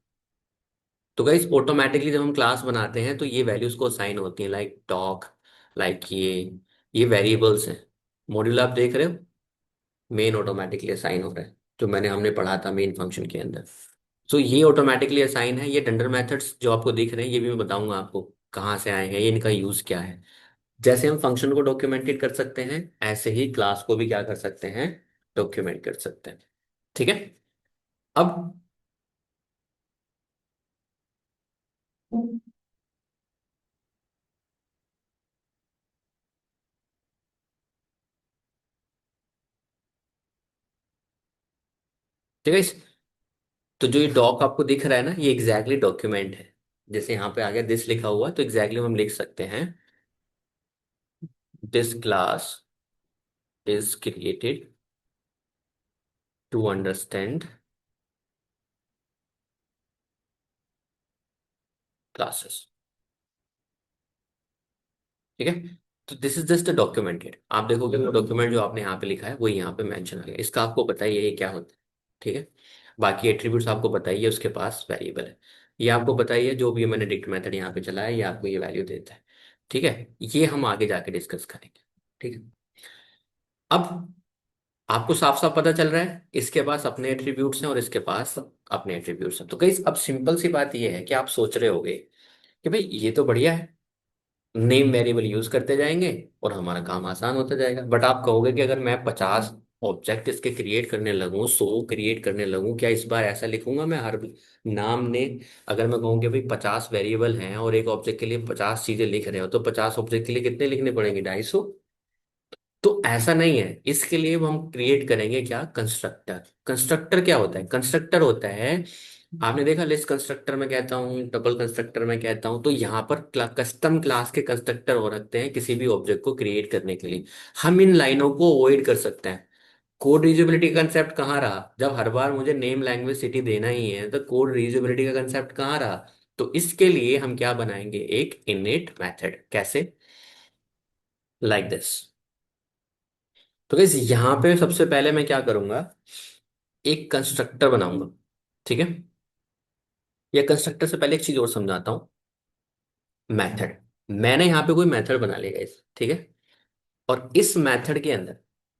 तो गाइस ऑटोमेटिकली जब हम क्लास बनाते हैं तो ये वैल्यूज को असाइन होती हैं, लाइक डॉग, लाइक ये वेरिएबल्स हैं। मॉड्यूल आप देख रहे हो, मेन ऑटोमेटिकली असाइन हो रहा है, जो मैंने हमने पढ़ा था मेन फंक्शन के अंदर। सो ये ऑटोमेटिकली असाइन है। ये डंडर मेथड्स जो आपको दिख रहे हैं, ये भी मैं बताऊंगा आपको कहाँ से आए हैं, ये इनका यूज क्या है। जैसे हम फंक्शन को डॉक्यूमेंटेड कर सकते हैं, ऐसे ही क्लास को भी क्या कर सकते हैं? डॉक्यूमेंट कर सकते हैं। ठीक है। अब ठीक है। तो जो ये डॉक आपको दिख रहा है ना, ये एग्जैक्टली डॉक्यूमेंट है। जैसे यहाँ पे आ गया दिस लिखा हुआ, तो एग्जैक्टली हम लिख सकते हैं, this class is created to understand classes. ठीक है। तो this is just a documented, आप देखोगे वो डॉक्यूमेंट जो आपने यहाँ पे लिखा है वो यहाँ पे मेंशन आ गया। इसका आपको पता ही है ये क्या होता है। ठीक है। बाकी एट्रीब्यूट्स आपको पता ही है, उसके पास वेरिएबल है। ये आपको पता ही है, जो भी मैंने डिक्ट मेथड यहाँ पे चलाया ये आपको ये वैल्यू देता है। ठीक है। ये हम आगे जाके डिस्कस करेंगे। ठीक है। अब आपको साफ साफ पता चल रहा है, इसके पास अपने एट्रीब्यूट्स हैं और इसके पास अपने एट्रीब्यूट्स हैं। तो कई अब सिंपल सी बात ये है कि आप सोच रहे होगे कि भाई ये तो बढ़िया है, नेम वेरिएबल यूज करते जाएंगे और हमारा काम आसान होता जाएगा। बट आप कहोगे कि अगर मैं 50 ऑब्जेक्ट इसके क्रिएट करने लगूं, 100 क्रिएट करने लगूं, क्या इस बार ऐसा लिखूंगा मैं हर नाम ने? अगर मैं कहूँ कि भाई 50 वेरिएबल हैं और एक ऑब्जेक्ट के लिए 50 चीजें लिख रहे हो, तो 50 ऑब्जेक्ट के लिए कितने लिखने पड़ेंगे? 250। तो ऐसा नहीं है। इसके लिए वो हम क्रिएट करेंगे क्या? कंस्ट्रक्टर। कंस्ट्रक्टर क्या होता है? कंस्ट्रक्टर होता है, आपने देखा लिस्ट कंस्ट्रक्टर में कहता हूँ, डबल कंस्ट्रक्टर में कहता हूँ, तो यहाँ पर कस्टम क्लास के कंस्ट्रक्टर हो रखते हैं किसी भी ऑब्जेक्ट को क्रिएट करने के लिए। हम इन लाइनों को अवॉइड कर सकते हैं। कोड रीयूजेबिलिटी का कंसेप्ट कहाँ रहा? जब हर बार मुझे नेम लैंग्वेज सिटी देना ही है, तो कोड रीयूजेबिलिटी का कंसेप्ट कहाँ रहा? तो इसके लिए हम क्या बनाएंगे? एक इनिट मेथड। कैसे? Like this. तो गाइस यहाँ पे सबसे पहले मैं क्या करूंगा, एक कंस्ट्रक्टर बनाऊंगा। ठीक है। या कंस्ट्रक्टर से पहले एक चीज और समझाता हूँ, मेथड। मैंने यहाँ पे कोई मेथड बना लिया गाइस। ठीक है। और इस मेथड के अंदर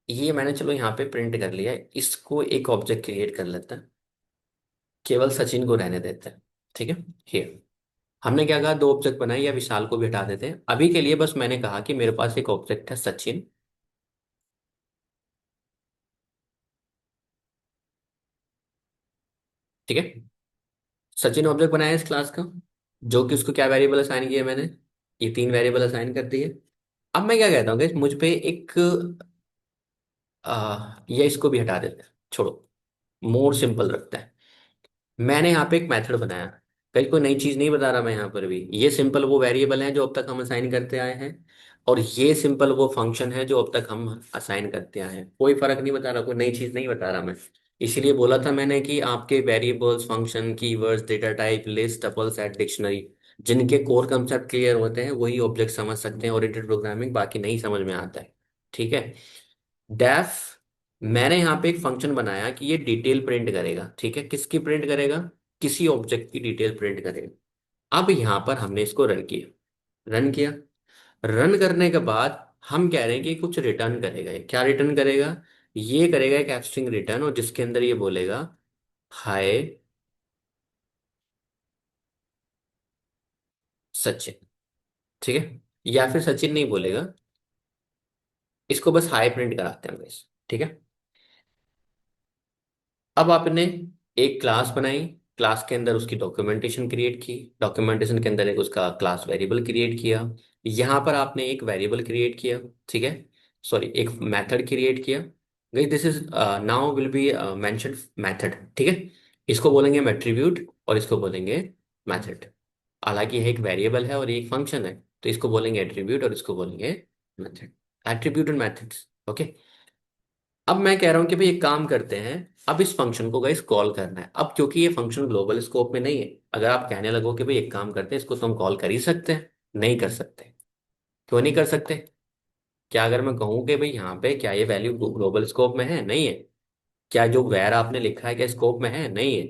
ये मैंने चलो यहाँ पे प्रिंट कर लिया है, इसको एक ऑब्जेक्ट क्रिएट कर लेता है, केवल सचिन को रहने देते हैं। ठीक है। हियर हमने क्या कहा, दो ऑब्जेक्ट बनाए, या विशाल को भी हटा देते हैं अभी के लिए। बस मैंने कहा कि मेरे पास एक ऑब्जेक्ट है सचिन, ठीक है। सचिन ऑब्जेक्ट बनाया इस क्लास का, जो कि उसको क्या वेरिएबल असाइन किया मैंने, ये 3 वेरिएबल असाइन कर दिए। अब मैं क्या कहता हूँ कि मुझ पे एक या इसको भी हटा देते हैं, छोड़ो, मोर सिंपल रखते हैं। मैंने यहाँ पे एक मेथड बनाया, कहीं कोई नई चीज नहीं बता रहा मैं यहाँ पर भी। ये सिंपल वो वेरिएबल हैं जो अब तक हम असाइन करते आए हैं, और ये सिंपल वो फंक्शन है जो अब तक हम असाइन करते आए हैं। कोई फर्क नहीं बता रहा, कोई नई चीज नहीं बता रहा मैं। इसीलिए बोला था मैंने कि आपके variables, function, keywords, data type, list, tuple, set, dictionary, जिनके कोर कंसेप्ट क्लियर होते हैं वही ऑब्जेक्ट समझ सकते हैं ओरिएंटेड प्रोग्रामिंग, बाकी नहीं समझ में आता है। ठीक है। डेफ, मैंने यहाँ पे एक फंक्शन बनाया कि ये डिटेल प्रिंट करेगा। ठीक है, किसकी प्रिंट करेगा, किसी ऑब्जेक्ट की डिटेल प्रिंट करेगा। अब यहाँ पर हमने इसको रन किया, रन किया। रन करने के बाद हम कह रहे हैं कि कुछ रिटर्न करेगा। ये क्या रिटर्न करेगा, ये करेगा एक स्ट्रिंग रिटर्न, और जिसके अंदर ये बोलेगा हाय सचिन। ठीक है, या फिर सचिन नहीं बोलेगा, इसको बस हाय प्रिंट कराते हैं बस। ठीक है। अब आपने एक क्लास बनाई, क्लास के अंदर उसकी डॉक्यूमेंटेशन क्रिएट की, डॉक्यूमेंटेशन के अंदर एक उसका क्लास वेरिएबल क्रिएट किया, यहाँ पर आपने एक वेरिएबल क्रिएट किया। ठीक है, सॉरी, एक मेथड क्रिएट किया। गई this is now will be mention method. ठीक है, इसको बोलेंगे एट्रीब्यूट और इसको बोलेंगे मेथड। हालांकि यह एक वेरिएबल है और ये एक फंक्शन है, तो इसको बोलेंगे एट्रीब्यूट और इसको बोलेंगे method. Attribute and methods. Okay. अब मैं कह रहा हूं कि भाई एक काम करते हैं, अब इस फंक्शन को गाइस कॉल करना है। अब क्योंकि ये फंक्शन ग्लोबल स्कोप में नहीं है, अगर आप कहने लगो कि भाई एक काम करते हैं, इसको तो हम कॉल कर ही सकते हैं, नहीं कर सकते। क्यों नहीं कर सकते? क्या अगर मैं कहूँ कि भाई यहाँ पे क्या ये वैल्यू ग्लोबल स्कोप में है? नहीं है। क्या जो वैर आपने लिखा है क्या स्कोप में है? नहीं है।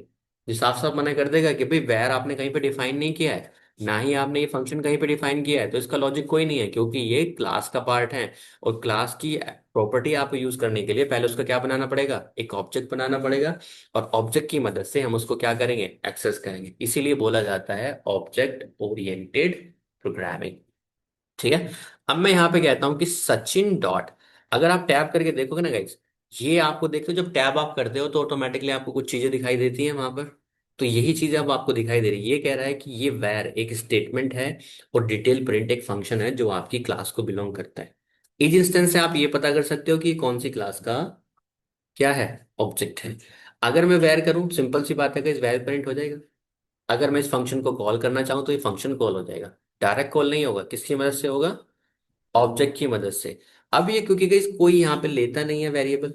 ये साफ साफ मना कर देगा कि भाई वैर आपने कहीं पे डिफाइन नहीं किया है, ना ही आपने ये फंक्शन कहीं पे डिफाइन किया है, तो इसका लॉजिक कोई नहीं है, क्योंकि ये क्लास का पार्ट है। और क्लास की प्रॉपर्टी आपको यूज करने के लिए पहले उसका क्या बनाना पड़ेगा, एक ऑब्जेक्ट बनाना पड़ेगा। और ऑब्जेक्ट की मदद से हम उसको क्या करेंगे, एक्सेस करेंगे। इसीलिए बोला जाता है ऑब्जेक्ट ओरिएंटेड प्रोग्रामिंग। ठीक है। अब मैं यहाँ पे कहता हूँ कि सचिन डॉट, अगर आप टैब करके देखोगे ना गाइस, ये आपको देखते हो जब टैब आप करते हो तो ऑटोमेटिकली आपको कुछ चीजें दिखाई देती हैं वहां पर। तो यही चीज अब आपको दिखाई दे रही है। ये कह रहा है कि ये वैर एक स्टेटमेंट है, और डिटेल प्रिंट एक फंक्शन है जो आपकी क्लास को बिलोंग करता है। इस इंस्टेंस से आप ये पता कर सकते हो कि कौन सी क्लास का क्या है, ऑब्जेक्ट है। अगर मैं वैर करूं, सिंपल सी बात है कि इस वैर प्रिंट हो जाएगा। अगर मैं इस फंक्शन को कॉल करना चाहूँ तो ये फंक्शन कॉल हो जाएगा। डायरेक्ट कॉल नहीं होगा, किसकी मदद से होगा, ऑब्जेक्ट की मदद से। अब ये क्योंकि गाइस कोई यहाँ पे लेता नहीं है वेरिएबल,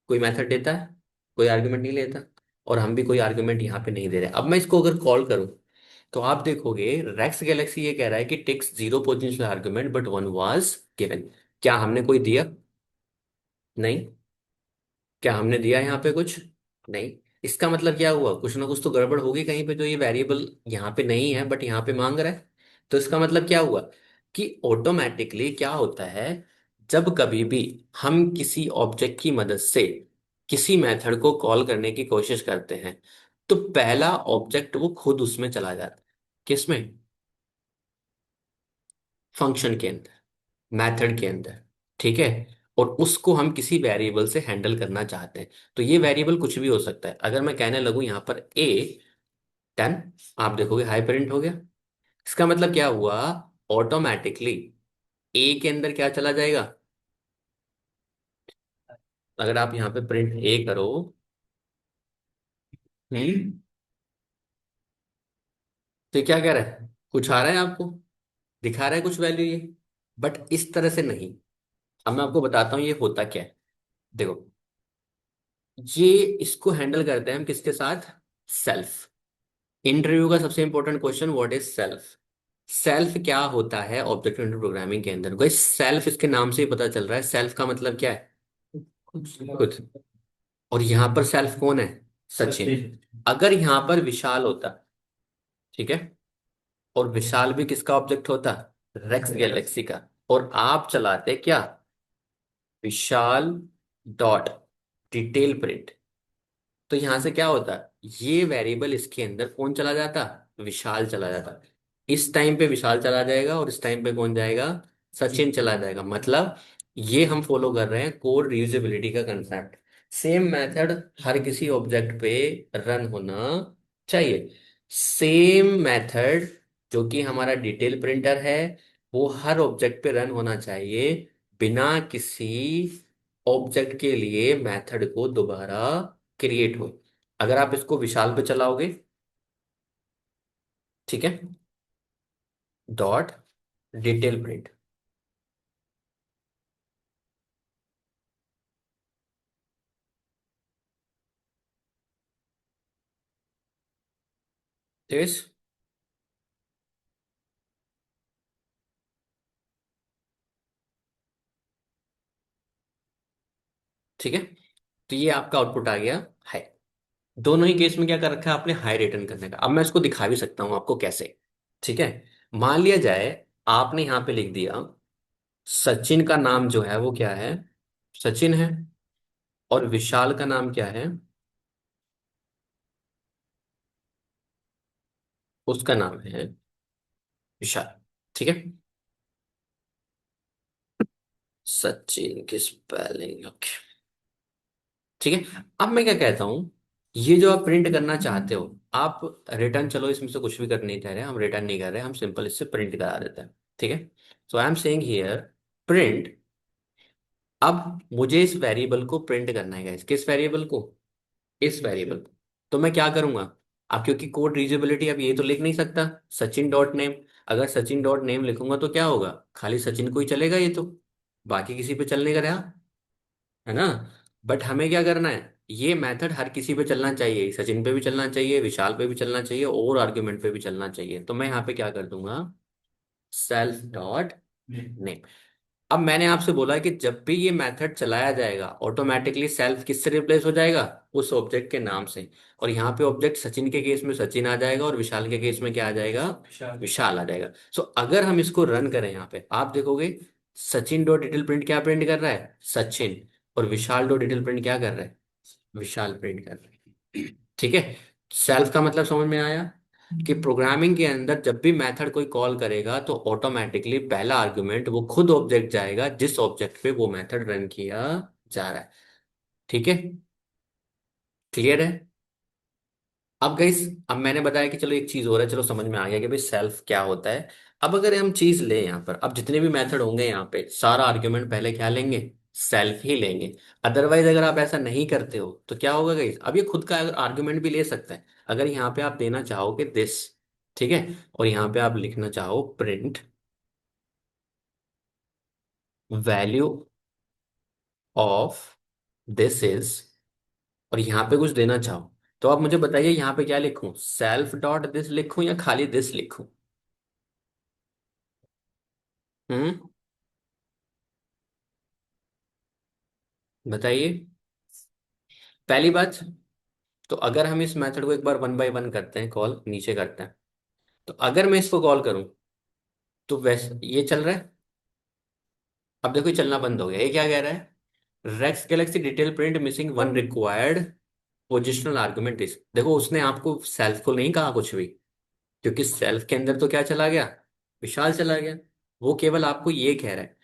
कोई मेथड लेता है, कोई आर्गुमेंट नहीं लेता, और हम भी कोई आर्गुमेंट यहाँ पे नहीं दे रहे। अब मैं इसको अगर कॉल करूँ तो आप देखोगे रेक्स गैलेक्सी ये कह रहा है कि takes 0 potential argument but 1 was given. क्या हमने कोई दिया? नहीं। क्या हमने दिया यहाँ पे कुछ? नहीं। इसका मतलब क्या हुआ, कुछ ना कुछ तो गड़बड़ होगी कहीं पे, जो ये वेरिएबल यहाँ पे नहीं है बट यहाँ पे मांग रहा है। तो इसका मतलब क्या हुआ कि ऑटोमेटिकली क्या होता है, जब कभी भी हम किसी ऑब्जेक्ट की मदद से किसी मेथड को कॉल करने की कोशिश करते हैं, तो पहला ऑब्जेक्ट वो खुद उसमें चला जाता है। किसमें? फंक्शन के अंदर, मेथड के अंदर। ठीक है। और उसको हम किसी वेरिएबल से हैंडल करना चाहते हैं। तो ये वेरिएबल कुछ भी हो सकता है। अगर मैं कहने लगूं यहाँ पर ए 10, आप देखोगे हाई प्रिंट हो गया। इसका मतलब क्या हुआ, ऑटोमेटिकली ए के अंदर क्या चला जाएगा। अगर आप यहाँ पे प्रिंट ए करो, हम्म, तो ये क्या कह रहा है, कुछ आ रहा है आपको, दिखा रहा है कुछ वैल्यू ये। बट इस तरह से नहीं। अब मैं आपको बताता हूँ ये होता क्या है। देखो, ये इसको हैंडल करते हैं हम किसके साथ, सेल्फ। इंटरव्यू का सबसे important question, what is self. Self क्या होता है ऑब्जेक्ट ओरिएंटेड प्रोग्रामिंग के अंदर? भाई सेल्फ इसके नाम से ही पता चल रहा है, सेल्फ का मतलब क्या है, खुद। और यहाँ पर सेल्फ कौन है, सचिन। अगर यहाँ पर विशाल होता, ठीक है, और विशाल भी किसका ऑब्जेक्ट होता, रेक्स गैलेक्सी का, और आप चलाते क्या, विशाल डॉट डिटेल प्रिंट, तो यहां से क्या होता, ये वेरिएबल इसके अंदर कौन चला जाता, विशाल चला जाता। इस टाइम पे विशाल चला जाएगा और इस टाइम पे कौन जाएगा, सचिन चला जाएगा। मतलब ये हम फॉलो कर रहे हैं कोड रीयूजेबिलिटी का कंसेप्ट। सेम मेथड हर किसी ऑब्जेक्ट पे रन होना चाहिए। सेम मेथड जो कि हमारा डिटेल प्रिंटर है, वो हर ऑब्जेक्ट पे रन होना चाहिए, बिना किसी ऑब्जेक्ट के लिए मेथड को दोबारा क्रिएट हो। अगर आप इसको विशाल पे चलाओगे, ठीक है, डॉट डिटेल प्रिंट, दिस, ठीक है, तो ये आपका आउटपुट आ गया है। दोनों ही केस में क्या कर रखा है आपने, हाई रिटर्न करने का। अब मैं इसको दिखा भी सकता हूं आपको कैसे। ठीक है, मान लिया जाए आपने यहां पे लिख दिया सचिन का नाम जो है वो क्या है, सचिन है, और विशाल का नाम क्या है, उसका नाम है विशाल। ठीक है, सचिन की स्पेलिंग, ओके। ठीक है, अब मैं क्या कहता हूं, ये जो आप प्रिंट करना चाहते हो, आप रिटर्न, चलो इसमें से कुछ भी कर नहीं चाह रहे, हम रिटर्न नहीं कर रहे, हम सिंपल इससे प्रिंट करा देते हैं। ठीक है, so I am saying here print. अब मुझे इस वेरिएबल को प्रिंट करना है guys। किस वेरिएबल को, इस वेरिएबल को। तो मैं क्या करूंगा, अब क्योंकि कोड रीजेबिलिटी, अब ये तो लिख नहीं सकता सचिन डॉट नेम। अगर सचिन डॉट नेम लिखूंगा तो क्या होगा, खाली सचिन को ही चलेगा ये तो, बाकी किसी पे चलने का रहा, है ना। बट हमें क्या करना है, ये मेथड हर किसी पे चलना चाहिए, सचिन पे भी चलना चाहिए, विशाल पे भी चलना चाहिए, और आर्ग्यूमेंट पे भी चलना चाहिए। तो मैं यहाँ पे क्या कर दूंगा, सेल्फ डॉट नेम। अब मैंने आपसे बोला कि जब भी ये मेथड चलाया जाएगा, ऑटोमेटिकली सेल्फ किससे रिप्लेस हो जाएगा, उस ऑब्जेक्ट के नाम से। और यहाँ पे ऑब्जेक्ट सचिन के केस में सचिन आ जाएगा, और विशाल के केस में क्या आ जाएगा, विशाल। विशाल आ जाएगा। सो अगर हम इसको रन करें यहाँ पे, आप देखोगे सचिन डॉट डिटेल प्रिंट क्या प्रिंट कर रहा है, सचिन, और विशाल डॉट डिटेल प्रिंट क्या कर रहा है, विशाल प्रिंट कर रहे हैं। ठीक है, सेल्फ का मतलब समझ में आया, कि प्रोग्रामिंग के अंदर जब भी मेथड कोई कॉल करेगा तो ऑटोमेटिकली पहला आर्गुमेंट वो खुद ऑब्जेक्ट जाएगा जिस ऑब्जेक्ट पे वो मेथड रन किया जा रहा है। ठीक है, क्लियर है। अब गाइस, अब मैंने बताया कि चलो एक चीज और है, चलो समझ में आ गया कि भाई सेल्फ क्या होता है। अब अगर हम चीज लें यहाँ पर, अब जितने भी मेथड होंगे यहाँ पे सारा आर्ग्यूमेंट पहले क्या लेंगे, सेल्फ ही लेंगे। अदरवाइज अगर आप ऐसा नहीं करते हो तो क्या होगा गाइस, अब ये खुद का आर्ग्यूमेंट भी ले सकता है। अगर यहाँ पे आप देना चाहोगे दिस, ठीक है, और यहाँ पे आप लिखना चाहो print value of this is, और यहाँ पे कुछ देना चाहो, तो आप मुझे बताइए यहाँ पे क्या लिखूं, सेल्फ डॉट दिस लिखूं या खाली दिस लिखूं। हम्म, बताइए। पहली बात, तो अगर हम इस मेथड को एक बार वन बाय वन करते हैं, कॉल नीचे करते हैं, तो अगर मैं इसको कॉल करूं तो वैसे ये चल रहा है। अब देखो ये चलना बंद हो गया, ये क्या कह रहा है, racks galaxy detail print missing one required positional argument is. देखो उसने आपको सेल्फ को नहीं कहा कुछ भी, क्योंकि सेल्फ के अंदर तो क्या चला गया, विशाल चला गया। वो केवल आपको ये कह रहा है।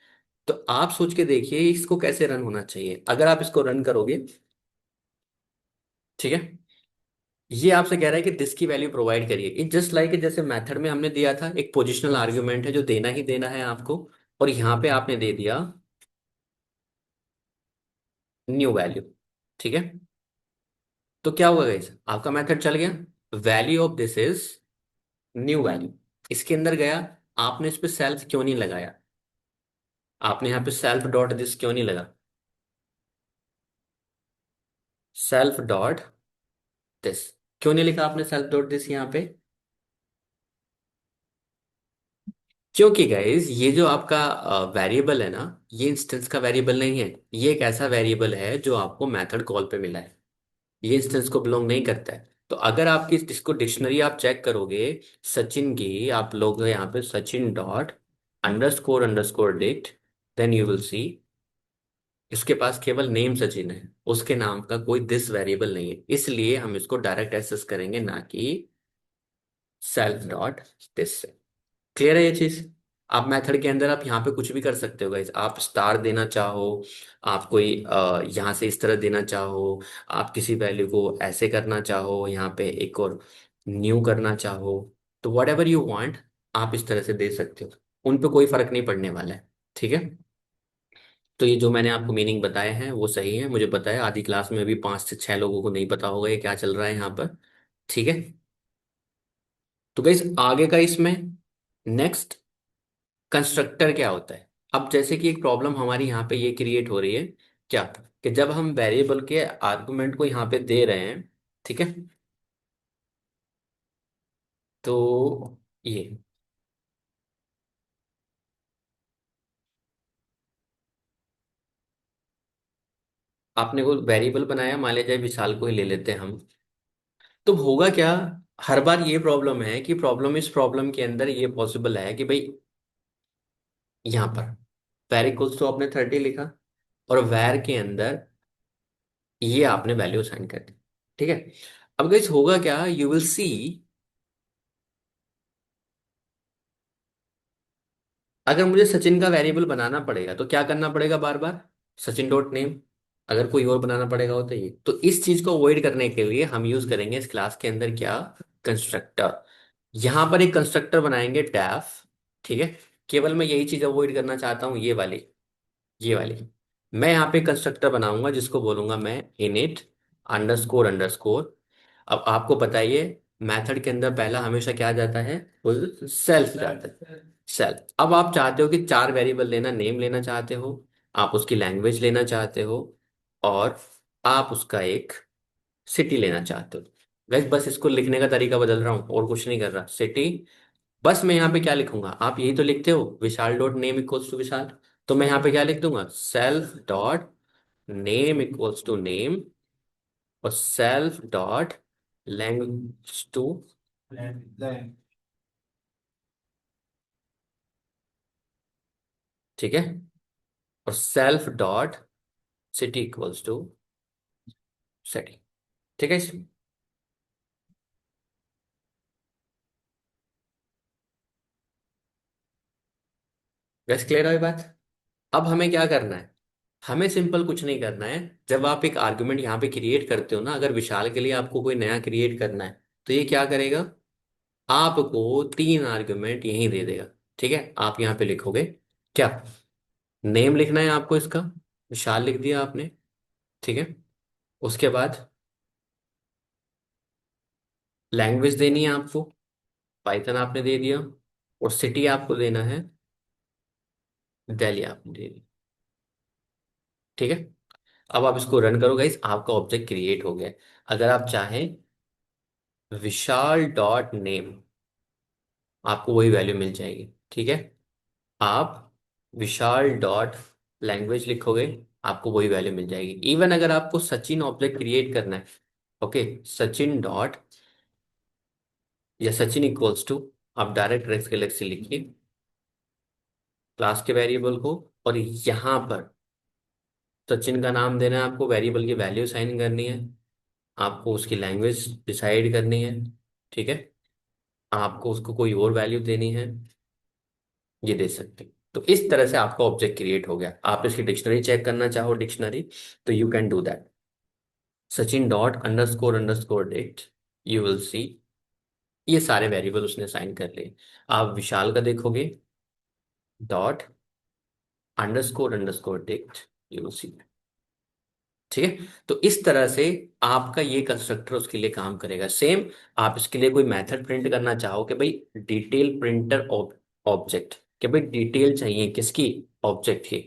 तो आप सोच के देखिए इसको कैसे रन होना चाहिए। अगर आप इसको रन करोगे, ठीक है, ये आपसे कह रहा है कि दिस की वैल्यू प्रोवाइड करिए। इट जस्ट लाइक जैसे मेथड में हमने दिया था, एक पोजिशनल आर्ग्यूमेंट है जो देना ही देना है आपको, और यहाँ पे आपने दे दिया न्यू वैल्यू। ठीक है, तो क्या होगा गाइस, आपका मेथड चल गया, value of this is new value, इसके अंदर गया। आपने इस पे सेल्फ क्यों नहीं लगाया, आपने यहाँ पे सेल्फ डॉट दिस क्यों नहीं लगा, सेल्फ डॉट दिस क्यों नहीं लिखा आपने, सेल्फ डॉट दिस यहाँ पे। क्योंकि गाइज ये जो आपका वेरिएबल है ना, ये इंस्टेंस का वेरिएबल नहीं है, ये एक ऐसा वेरिएबल है जो आपको मेथड कॉल पे मिला है, ये इंस्टेंस को बिलोंग नहीं करता है। तो अगर आपकी इसको डिक्शनरी आप चेक करोगे, सचिन की, आप लोग यहाँ पे Sachin dot underscore dict, then you will see इसके पास केवल नेम सचिन है, उसके नाम का कोई दिस वेरिएबल नहीं है, इसलिए हम इसको डायरेक्ट एक्सेस करेंगे ना कि सेल्फ डॉट दिस से। क्लियर है ये चीज। आप मेथड के अंदर आप यहाँ पे कुछ भी कर सकते हो गाइस। आप स्टार देना चाहो, आप कोई यहाँ से इस तरह देना चाहो, आप किसी वैल्यू को ऐसे करना चाहो, यहाँ पे एक और न्यू करना चाहो, तो वट एवर यू वांट आप इस तरह से दे सकते हो। उन पे कोई फर्क नहीं पड़ने वाला है। ठीक है। तो ये जो मैंने आपको मीनिंग बताए हैं वो सही है, मुझे पता है आधी क्लास में भी 5 से 6 लोगों को नहीं पता होगा ये क्या चल रहा है यहाँ पर। ठीक है। तो गाइस आगे का इसमें नेक्स्ट कंस्ट्रक्टर क्या होता है। अब जैसे कि एक प्रॉब्लम हमारी यहाँ पे ये क्रिएट हो रही है, क्या, कि जब हम वेरिएबल के आर्गुमेंट को यहाँ पे दे रहे हैं, ठीक है, तो ये आपने को वेरिएबल बनाया, मान लीजिए विशाल को ही ले लेते हैं हम। तो होगा क्या, हर बार ये प्रॉब्लम है कि प्रॉब्लम इस प्रॉब्लम के अंदर ये पॉसिबल है कि भाई यहाँ पर वैर इक्वल्स टू आपने 30 लिखा, और वैर के अंदर ये आपने वैल्यू असाइन कर दी। ठीक है। अब गाइस होगा क्या, यू विल सी, अगर मुझे सचिन का वेरिएबल बनाना पड़ेगा तो क्या करना पड़ेगा, बार बार सचिन डॉट नेम, अगर कोई और बनाना पड़ेगा हो तो ये, तो इस चीज को अवॉइड करने के लिए हम यूज करेंगे इस क्लास के अंदर क्या, कंस्ट्रक्टर। यहां पर एक कंस्ट्रक्टर बनाएंगे डेफ। ठीक है। केवल मैं यही चीज अवॉइड करना चाहता हूं, ये वाली मैं यहाँ पे कंस्ट्रक्टर बनाऊंगा जिसको बोलूंगा मैं इनिट अंडरस्कोर अंडरस्कोर। अब आपको पता है ये मेथड के अंदर पहला हमेशा क्या जाता है, सेल्फ जाता है, सेल्फ। अब आप चाहते हो कि 4 वेरिएबल लेना, नेम लेना चाहते हो, आप उसकी लैंग्वेज लेना चाहते हो, और आप उसका एक सिटी लेना चाहते हो। वैसे बस इसको लिखने का तरीका बदल रहा हूँ और कुछ नहीं कर रहा, सिटी। बस मैं यहाँ पे क्या लिखूंगा, आप यही तो लिखते हो, Vishal dot name equals to Vishal. तो मैं यहाँ पे क्या लिख दूंगा, self dot name equals to name, और सेल्फ डॉट लैंग्वेज टू, ठीक है, और self dot city equals to city. ठीक है। गैस क्लियर है ये बात। अब हमें क्या करना है, हमें सिंपल कुछ नहीं करना है। जब आप एक आर्गुमेंट यहाँ पे क्रिएट करते हो ना, अगर विशाल के लिए आपको कोई नया क्रिएट करना है, तो ये क्या करेगा, आपको 3 आर्गुमेंट यहीं दे देगा। ठीक है। आप यहाँ पे लिखोगे क्या, नेम लिखना है आपको इसका, विशाल लिख दिया आपने। ठीक है। उसके बाद लैंग्वेज देनी है आपको, पाइथन आपने दे दिया, और सिटी आपको देना है दिल्ली, आपने दे दी। ठीक है। अब आप इसको रन करो गाइस, आपका ऑब्जेक्ट क्रिएट हो गया है। अगर आप चाहें विशाल डॉट नेम, आपको वही वैल्यू मिल जाएगी। ठीक है। आप विशाल डॉट लैंग्वेज लिखोगे, आपको वही वैल्यू मिल जाएगी। इवन अगर आपको सचिन ऑब्जेक्ट क्रिएट करना है, ओके, सचिन डॉट या सचिन इक्वल्स टू, आप डायरेक्ट रेक्स गैलेक्सी लिखिए क्लास के वेरिएबल को, और यहाँ पर सचिन का नाम देना है आपको, वेरिएबल की वैल्यू साइन करनी है, आपको उसकी लैंग्वेज डिसाइड करनी है। ठीक है। आपको उसको कोई और वैल्यू देनी है, ये दे सकते हैं। तो इस तरह से आपका ऑब्जेक्ट क्रिएट हो गया। आप इसकी डिक्शनरी चेक करना चाहो, डिक्शनरी, तो you can do that, Sachin dot underscore underscore डेट, यू विल सी ये सारे वेरिएबल उसने साइन कर लिए। आप विशाल का देखोगे, डॉट अंडरस्कोर अंडरस्कोर डेट, यू विल सी। ठीक है। तो इस तरह से आपका ये कंस्ट्रक्टर उसके लिए काम करेगा। सेम आप इसके लिए कोई मेथड प्रिंट करना चाहो कि भाई डिटेल प्रिंटर ऑब्जेक्ट, कि भाई डिटेल चाहिए किसकी, ऑब्जेक्ट की।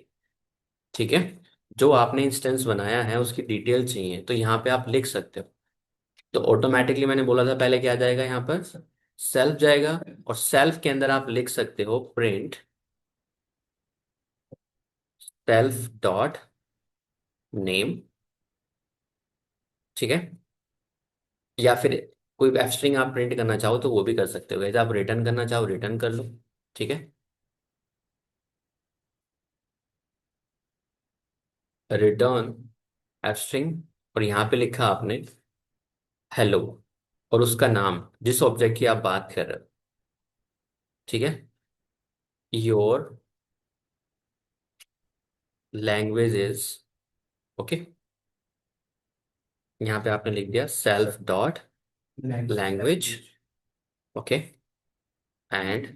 ठीक है। जो आपने इंस्टेंस बनाया है उसकी डिटेल चाहिए, तो यहाँ पे आप लिख सकते हो। तो ऑटोमेटिकली मैंने बोला था पहले क्या जाएगा यहाँ पर, सेल्फ जाएगा, और सेल्फ के अंदर आप लिख सकते हो प्रिंट सेल्फ डॉट नेम। ठीक है। या फिर कोई स्ट्रिंग आप प्रिंट करना चाहो तो वो भी कर सकते हो, यदि आप रिटर्न करना चाहो रिटर्न कर लो। ठीक है। रिटर्न स्ट्रिंग, और यहाँ पे लिखा आपने हेलो, और उसका नाम जिस ऑब्जेक्ट की आप बात कर रहे हो। ठीक है। योर लैंग्वेज इज, ओके, यहाँ पे आपने लिख दिया self dot language, okay, and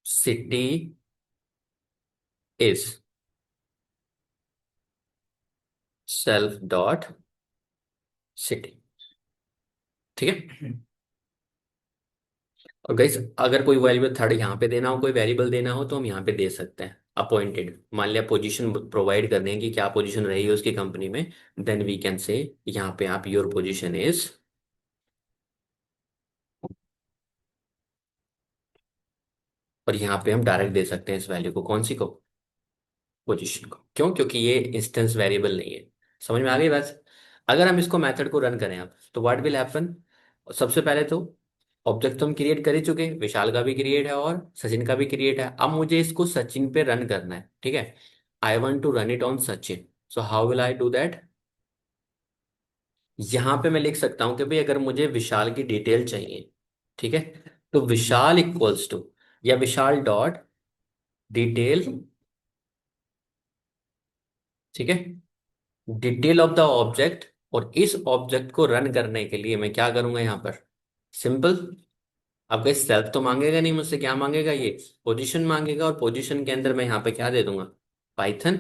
city is self dot city, ठीक है। और गाइस अगर कोई वेरिएबल थर्ड यहाँ पे देना हो, कोई वेरिएबल देना हो, तो हम यहाँ पे दे सकते हैं अपॉइंटेड। मान लिया पोजीशन प्रोवाइड कर दें कि क्या पोजीशन रही है उसकी कंपनी में, देन वी कैन से यहाँ पे आप योर पोजीशन इज, और यहाँ पे हम डायरेक्ट दे सकते हैं इस वैल्यू को, कौन सी को, पोजीशन को। क्यों? क्योंकि ये इंस्टेंस वेरिएबल नहीं है। समझ में आ गई बात? अगर हम इसको मेथड को रन करें अब, तो व्हाट विल हैपन, सबसे पहले तो ऑब्जेक्ट तो हम क्रिएट कर ही चुके, विशाल का भी क्रिएट है और सचिन का भी क्रिएट है। अब मुझे इसको सचिन पे रन करना है, ठीक है। I want to run it on Sachin, so how will I do that. यहां पे मैं लिख सकता हूं कि भाई अगर मुझे विशाल की डिटेल चाहिए, ठीक है, तो विशाल इक्वल्स टू, या विशाल डॉट डिटेल, ठीक है, डिटेल ऑफ द ऑब्जेक्ट। और इस ऑब्जेक्ट को रन करने के लिए मैं क्या करूंगा यहां पर, सिंपल। अब गई सेल्फ तो मांगेगा नहीं मुझसे, क्या मांगेगा ये, पोजीशन मांगेगा, और पोजीशन के अंदर मैं यहाँ पे क्या दे दूंगा, पाइथन,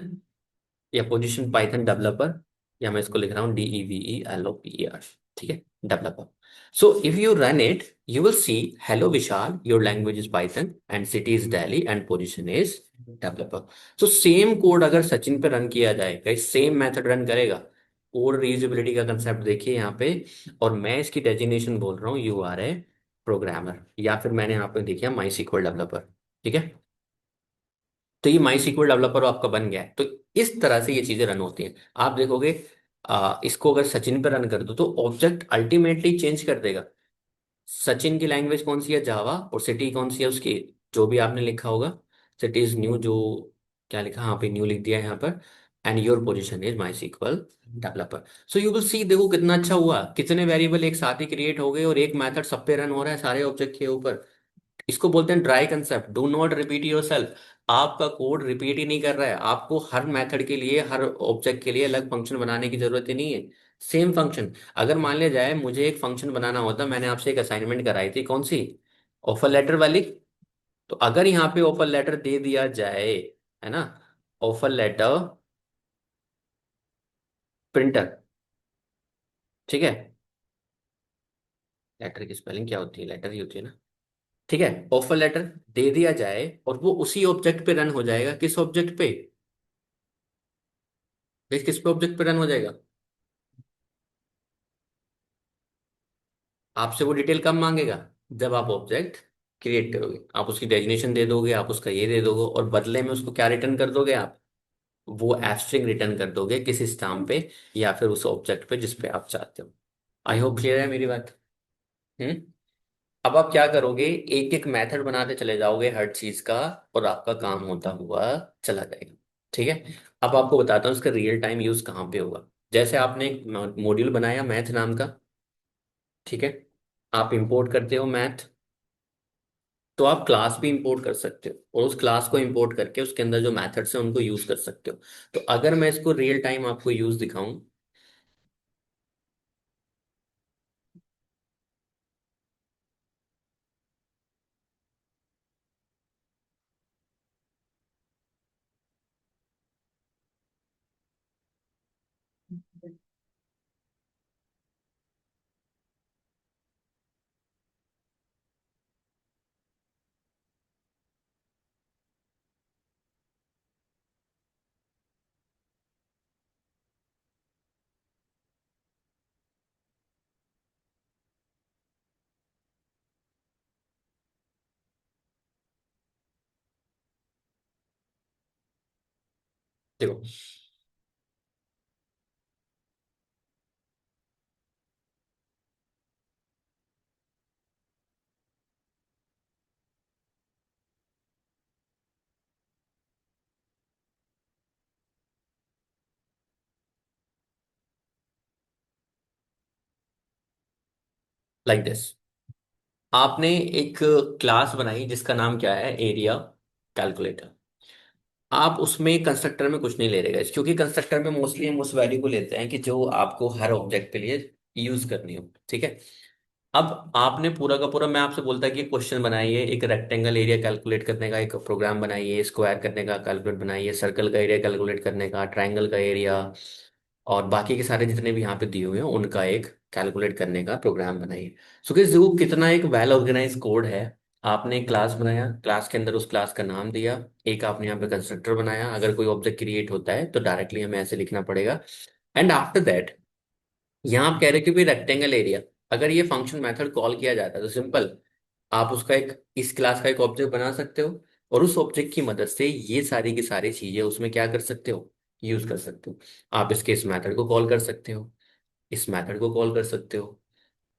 या पोजीशन पाइथन डेवलपर, या मैं इसको लिख रहा हूँ DEVELOPER, ठीक है, developer. So if you run it, you will C hello Vishal, your language is Python and city is Delhi and position is developer. So same code अगर सचिन पे रन किया जाए, सेम मेथड रन करेगा। कोड रीयूजेबिलिटी का concept देखिए यहाँ पे, और मैं इसकी डेजिग्नेशन बोल रहा हूँ यू आर ए प्रोग्रामर, या फिर मैंने यहाँ पे देखिए माई सीक्वल डेवलपर, ठीक है। तो ये माई सीक्वल डेवलपर आपका बन गया है। तो इस तरह से ये चीजें रन होती हैं। आप देखोगे इसको अगर सचिन पर रन कर दो, तो ऑब्जेक्ट अल्टीमेटली चेंज कर देगा। सचिन की लैंग्वेज कौन सी है, जावा, और सिटी कौन सी है उसकी, जो भी आपने लिखा होगा, सिटी इज न्यू, जो क्या लिखा, हाँ पे न्यू लिख दिया है यहाँ पर, and your position is my SQL developer. So you will सी, देखो कितना अच्छा हुआ, कितने वेरिएबल एक साथ ही क्रिएट हो गए, और एक मेथड सब पे रन हो रहा है सारे ऑब्जेक्ट के ऊपर। इसको बोलते हैं dry concept, do not repeat your self. आपका कोड रिपीट ही नहीं कर रहा है, आपको हर मेथड के लिए, हर ऑब्जेक्ट के लिए अलग फंक्शन बनाने की जरूरत ही नहीं है। सेम फंक्शन, अगर मान लिया जाए मुझे एक फंक्शन बनाना होता, मैंने आपसे एक असाइनमेंट कराई थी, कौन सी, ऑफर लेटर वाली। तो अगर यहाँ पे ऑफर लेटर दे दिया जाए, है ना, ऑफर लेटर प्रिंटर, ठीक है, लेटर की स्पेलिंग क्या होती है, लेटर ही होती है ना, ठीक है, ऑफर लेटर दे दिया जाए, और वो उसी ऑब्जेक्ट पे रन हो जाएगा, किस ऑब्जेक्ट पे, किस पे ऑब्जेक्ट पे रन हो जाएगा। आपसे वो डिटेल कब मांगेगा, जब आप ऑब्जेक्ट क्रिएट करोगे, आप उसकी डेजिग्नेशन दे दोगे, आप उसका ये दे दोगे, और बदले में उसको क्या रिटर्न कर दोगे आप, वो एस्ट्रिंग रिटर्न कर दोगे किसी स्टैम्प पे, या फिर उस ऑब्जेक्ट पे जिस पे आप चाहते हो। आई होप क्लियर है मेरी बात। हम्म। अब आप क्या करोगे, एक एक मेथड बनाते चले जाओगे हर चीज का, और आपका काम होता हुआ चला जाएगा, ठीक है। अब आपको बताता हूँ इसका रियल टाइम यूज कहाँ पे होगा। जैसे आपने एक मॉड्यूल बनाया मैथ नाम का, ठीक है, आप इंपोर्ट करते हो मैथ, तो आप क्लास भी इंपोर्ट कर सकते हो, और उस क्लास को इंपोर्ट करके उसके अंदर जो मेथड्स हैं उनको यूज कर सकते हो। तो अगर मैं इसको रियल टाइम आपको यूज दिखाऊं, देखो, लाइक दिस, आपने एक क्लास बनाई जिसका नाम क्या है, एरिया कैलकुलेटर। आप उसमें कंस्ट्रक्टर में कुछ नहीं ले रहे guys, क्योंकि कंस्ट्रक्टर में मोस्टली हम उस वैल्यू को लेते हैं कि जो आपको हर ऑब्जेक्ट के लिए यूज करनी हो, ठीक है। अब आपने पूरा का पूरा, मैं आपसे बोलता है कि क्वेश्चन बनाइए, एक रेक्टेंगल एरिया कैलकुलेट करने का एक प्रोग्राम बनाइए, स्क्वायर करने का कैलकुलेट बनाइए, सर्कल का एरिया कैलकुलेट करने का, ट्राइंगल का एरिया, और बाकी के सारे जितने भी यहाँ पे दिए हुए हैं उनका एक कैलकुलेट करने का प्रोग्राम बनाइए। सो कि जो कितना एक वेल ऑर्गेनाइज कोड है। आपने एक क्लास बनाया, क्लास के अंदर उस क्लास का नाम दिया, एक आपने यहाँ पे कंस्ट्रक्टर बनाया, अगर कोई ऑब्जेक्ट क्रिएट होता है तो डायरेक्टली हमें ऐसे लिखना पड़ेगा। एंड आफ्टर दैट यहाँ आप कह रहे हो कि भाई रेक्टेंगल एरिया, अगर ये फंक्शन मेथड कॉल किया जाता है तो सिंपल, आप उसका एक इस क्लास का एक ऑब्जेक्ट बना सकते हो, और उस ऑब्जेक्ट की मदद से ये सारी की सारी चीजें उसमें क्या कर सकते हो, यूज कर सकते हो। आप इसके इस मेथड को कॉल कर सकते हो, इस मेथड को कॉल कर सकते हो,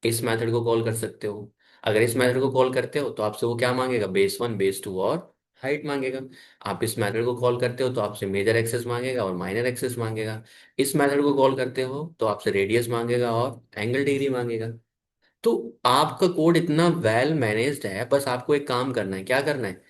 इस मेथड को कॉल कर सकते हो। अगर इस मेथड को कॉल करते हो तो आपसे वो क्या मांगेगा, बेस 1 बेस 2 और हाइट मांगेगा। आप इस मेथड को कॉल करते हो तो आपसे मेजर एक्सेस मांगेगा और माइनर एक्सेस मांगेगा। इस मेथड को कॉल करते हो तो आपसे रेडियस मांगेगा और एंगल डिग्री मांगेगा। तो आपका कोड इतना वेल मैनेज्ड है, बस आपको एक काम करना है, क्या करना है,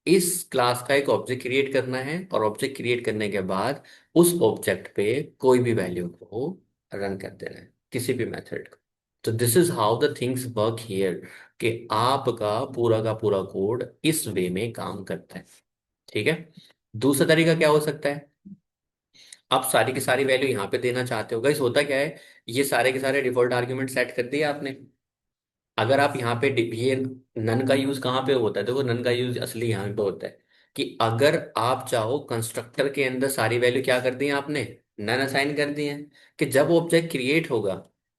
इस क्लास का एक ऑब्जेक्ट क्रिएट करना है, और ऑब्जेक्ट क्रिएट करने के बाद उस ऑब्जेक्ट पे कोई भी वैल्यू को रन कर देना है, किसी भी मेथड को। तो this is how the things work here, कि आपका पूरा का पूरा कोड इस वे में काम करता है, ठीक है। दूसरा तरीका क्या हो सकता है, आप सारी की सारी वैल्यू यहाँ पे देना चाहते हो। गाइस होता क्या है, ये सारे के सारे डिफॉल्ट आर्ग्यूमेंट सेट कर दिए आपने। अगर आप यहाँ पे ये नन का यूज कहाँ पे होता है, देखो नन का यूज असली यहाँ पे होता है कि अगर आप चाहो कंस्ट्रक्टर के अंदर सारी वैल्यू क्या कर दी है आपने, नन असाइन कर दी है, कि जब ऑब्जेक्ट क्रिएट होगा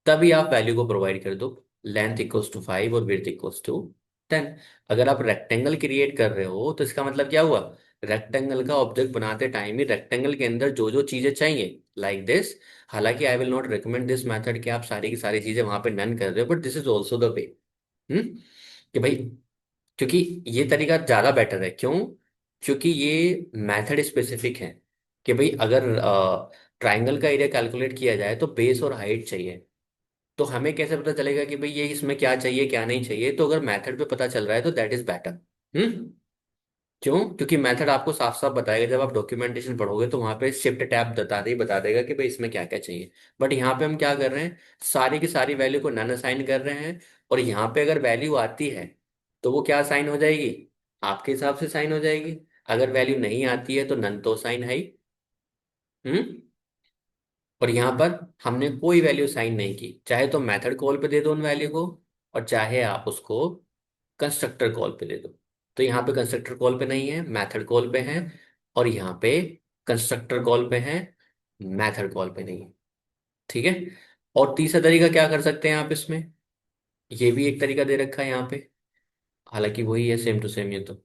तभी आप वैल्यू को प्रोवाइड कर दो, लेंथ इक्वल्स टू 5 और विड्थ इक्वल्स टू 10। अगर आप रेक्टेंगल क्रिएट कर रहे हो तो इसका मतलब क्या हुआ, रेक्टेंगल का ऑब्जेक्ट बनाते टाइम ही रेक्टेंगल के अंदर जो जो चीजें चाहिए लाइक दिस। हालांकि I will not recommend this method कि आप सारी की सारी चीजें वहां पे नन कर रहे हो, but this is also the way. Hmm, कि भाई, क्योंकि ये तरीका ज्यादा बेटर है, क्यों, क्योंकि ये मेथड स्पेसिफिक है, कि भाई अगर ट्राइंगल का एरिया कैलकुलेट किया जाए तो बेस और हाइट चाहिए। तो हमें कैसे पता चलेगा कि भाई ये इसमें क्या चाहिए क्या नहीं चाहिए, तो अगर मेथड पे पता चल रहा है तो दैट इज बेटर। हम्म, क्यों, क्योंकि मेथड आपको साफ साफ बताएगा, जब आप डॉक्यूमेंटेशन पढ़ोगे तो वहां पे शिफ्ट टैब बता देगा कि भाई इसमें क्या क्या चाहिए। बट यहाँ पे हम क्या कर रहे हैं, सारी की सारी वैल्यू को नन असाइन कर रहे हैं, और यहाँ पे अगर वैल्यू आती है तो वो क्या साइन हो जाएगी, आपके हिसाब से साइन हो जाएगी। अगर वैल्यू नहीं आती है तो नन तो साइन है ही। हम्म, और यहाँ पर हमने कोई वैल्यू साइन नहीं की, चाहे तो मेथड कॉल पे दे दो उन वैल्यू को, और चाहे आप उसको कंस्ट्रक्टर कॉल पे दे दो। तो यहाँ पे कंस्ट्रक्टर कॉल पे नहीं है, मेथड कॉल पे है, और यहाँ पे कंस्ट्रक्टर कॉल पे है, मेथड कॉल पे नहीं है, ठीक है। और तीसरा तरीका क्या कर सकते हैं आप इसमें, ये भी एक तरीका दे रखा है यहाँ पे, हालांकि वही है सेम टू सेम ये तो।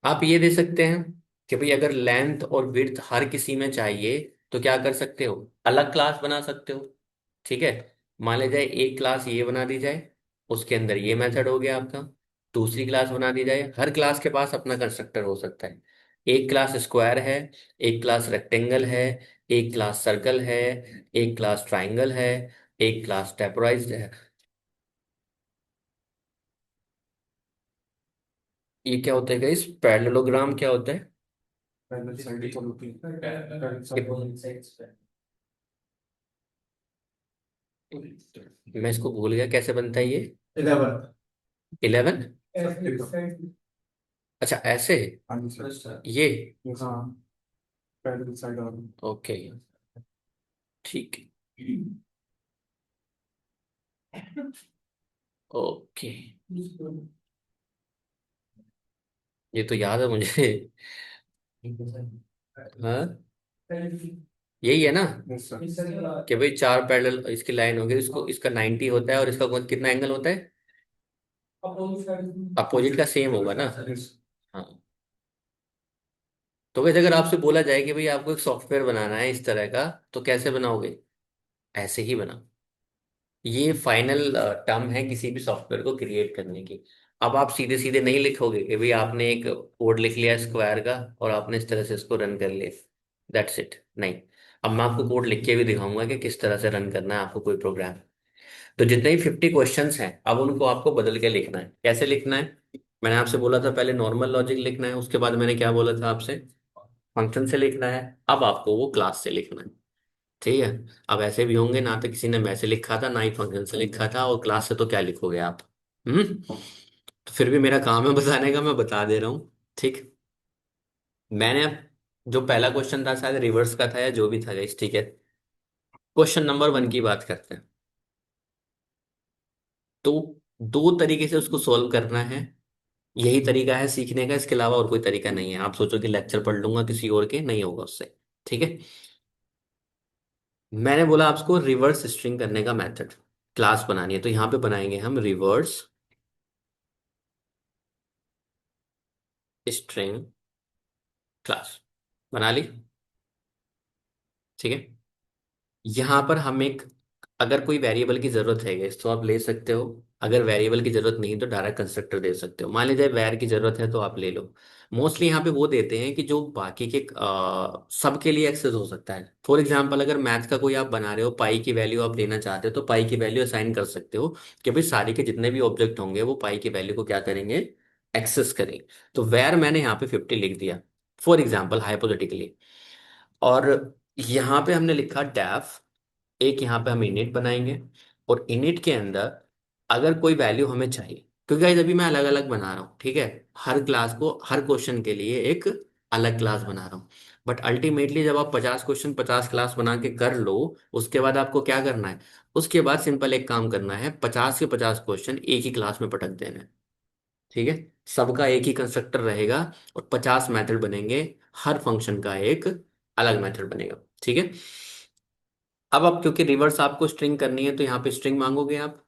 आप ये दे सकते हैं कि भाई अगर लेंथ और विड्थ हर किसी में चाहिए तो क्या कर सकते हो, अलग क्लास बना सकते हो, ठीक है। मान लिया जाए एक क्लास ये बना दी जाए, उसके अंदर ये मेथड हो गया आपका। दूसरी क्लास बना दी जाए, हर क्लास के पास अपना कंस्ट्रक्टर हो सकता है। एक क्लास स्क्वायर है, एक क्लास रेक्टेंगल है, एक क्लास सर्कल है, एक क्लास ट्राइंगल है, एक क्लास टेपराइज्ड है। ये क्या होता है इस पैरेललोग्राम क्या होता है, पहले साइड इक्वल होती है, पहले कि साइड मैं इसको भूल गया कैसे बनता है ये। 11 11, अच्छा ऐसे, ये, हाँ पहले साइड और ओके, ठीक है, ओके, ये तो याद है मुझे। हाँ, यही है ना, कि भाई चार पैरेलल इसकी लाइन होगी, इसको इसका 90 होता है, और इसका कितना एंगल होता है, अपोजिट का सेम होगा ना। हाँ, तो वैसे अगर आपसे बोला जाए कि भाई आपको एक सॉफ्टवेयर बनाना है इस तरह का, तो कैसे बनाओगे, ऐसे ही बना। ये फाइनल टर्म है किसी भी सॉफ्टवेयर को क्रिएट करने की। अब आप सीधे सीधे नहीं लिखोगे कि भाई आपने एक कोड लिख लिया स्क्वायर का और आपने इस तरह से इसको रन कर लिया, दैट्स इट, नहीं। अब मैं आपको कोड लिख के भी दिखाऊंगा कि किस तरह से रन करना है आपको कोई प्रोग्राम। तो जितने ही 50 क्वेश्चंस हैं अब उनको आपको बदल के लिखना है। कैसे लिखना है? मैंने आपसे बोला था पहले नॉर्मल लॉजिक लिखना है, उसके बाद मैंने क्या बोला था आपसे, फंक्शन से लिखना है। अब आपको वो क्लास से लिखना है। ठीक है। अब ऐसे भी होंगे ना, तो किसी ने मैसे लिखा था ना ही फंक्शन से लिखा था, और क्लास से तो क्या लिखोगे आप? तो फिर भी मेरा काम है बताने का, मैं बता दे रहा हूँ। ठीक। मैंने अब जो पहला क्वेश्चन था शायद रिवर्स का था या जो भी था गाइस, ठीक है। क्वेश्चन नंबर 1 की बात करते हैं। तो दो तरीके से उसको सॉल्व करना है। यही तरीका है सीखने का, इसके अलावा और कोई तरीका नहीं है। आप सोचो कि लेक्चर पढ़ लूंगा किसी और के, नहीं होगा उससे। ठीक है। मैंने बोला आपको रिवर्स स्ट्रिंग करने का मेथड, क्लास बनानी है, तो यहां पे बनाएंगे हम रिवर्स स्ट्रिंग क्लास। बना ली? ठीक है। यहां पर हम एक, अगर कोई वेरिएबल की जरूरत है guys, तो आप ले सकते हो। अगर वेरिएबल की जरूरत नहीं तो डायरेक्ट कंस्ट्रक्टर दे सकते हो। मान लीजिए वैर की जरूरत है तो आप ले लो। मोस्टली यहाँ पे वो देते हैं कि जो बाकी के सबके लिए एक्सेस हो सकता है। फॉर एग्जांपल अगर मैथ का कोई आप बना रहे हो, पाई की वैल्यू आप लेना चाहते हो, तो पाई की वैल्यू असाइन कर सकते हो कि भाई सारे के जितने भी ऑब्जेक्ट होंगे वो पाई की वैल्यू को क्या करेंगे, एक्सेस करेंगे। तो वैर मैंने यहाँ पे 50 लिख दिया, फॉर एग्जाम्पल हाइपोथेटिकली। और यहाँ पे हमने लिखा डेफ, एक यहाँ पे हम इनिट बनाएंगे। और इनिट के अंदर अगर कोई वैल्यू हमें चाहिए, क्योंकि गाइस अभी मैं अलग अलग बना रहा हूँ, ठीक है। हर क्लास को, हर क्वेश्चन के लिए एक अलग क्लास बना रहा हूँ। बट अल्टीमेटली जब आप 50 क्वेश्चन 50 क्लास बना के कर लो, उसके बाद आपको क्या करना है? उसके बाद सिंपल एक काम करना है, 50 के 50 क्वेश्चन एक ही क्लास में पटक देना है। ठीक है। सबका एक ही कंस्ट्रक्टर रहेगा और 50 मेथड बनेंगे। हर फंक्शन का एक अलग मेथड बनेगा। ठीक है। अब क्योंकि रिवर्स आपको स्ट्रिंग करनी है तो यहाँ पे स्ट्रिंग मांगोगे आप।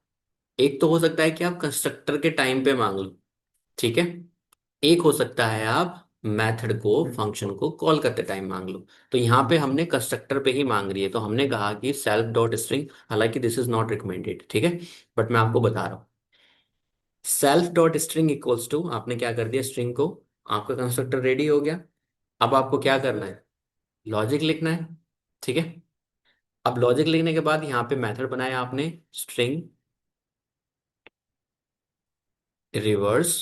एक तो हो सकता है कि आप कंस्ट्रक्टर के टाइम पे मांग लो। ठीक है। एक हो सकता है आप मेथड को, फंक्शन को कॉल करते टाइम मांग लो। तो यहाँ पे हमने कंस्ट्रक्टर पे ही मांग रही है, तो हमने कहा कि सेल्फ डॉट स्ट्रिंग, हालांकि दिस इज नॉट रिकमेंडेड, ठीक है। बट मैं आपको बता रहा हूँ, self dot string equals to, आपने क्या कर दिया स्ट्रिंग को, आपका कंस्ट्रक्टर रेडी हो गया। अब आपको क्या करना है? लॉजिक लिखना है। ठीक है। अब लॉजिक लिखने के बाद यहाँ पे मेथड बनाया आपने, स्ट्रिंग रिवर्स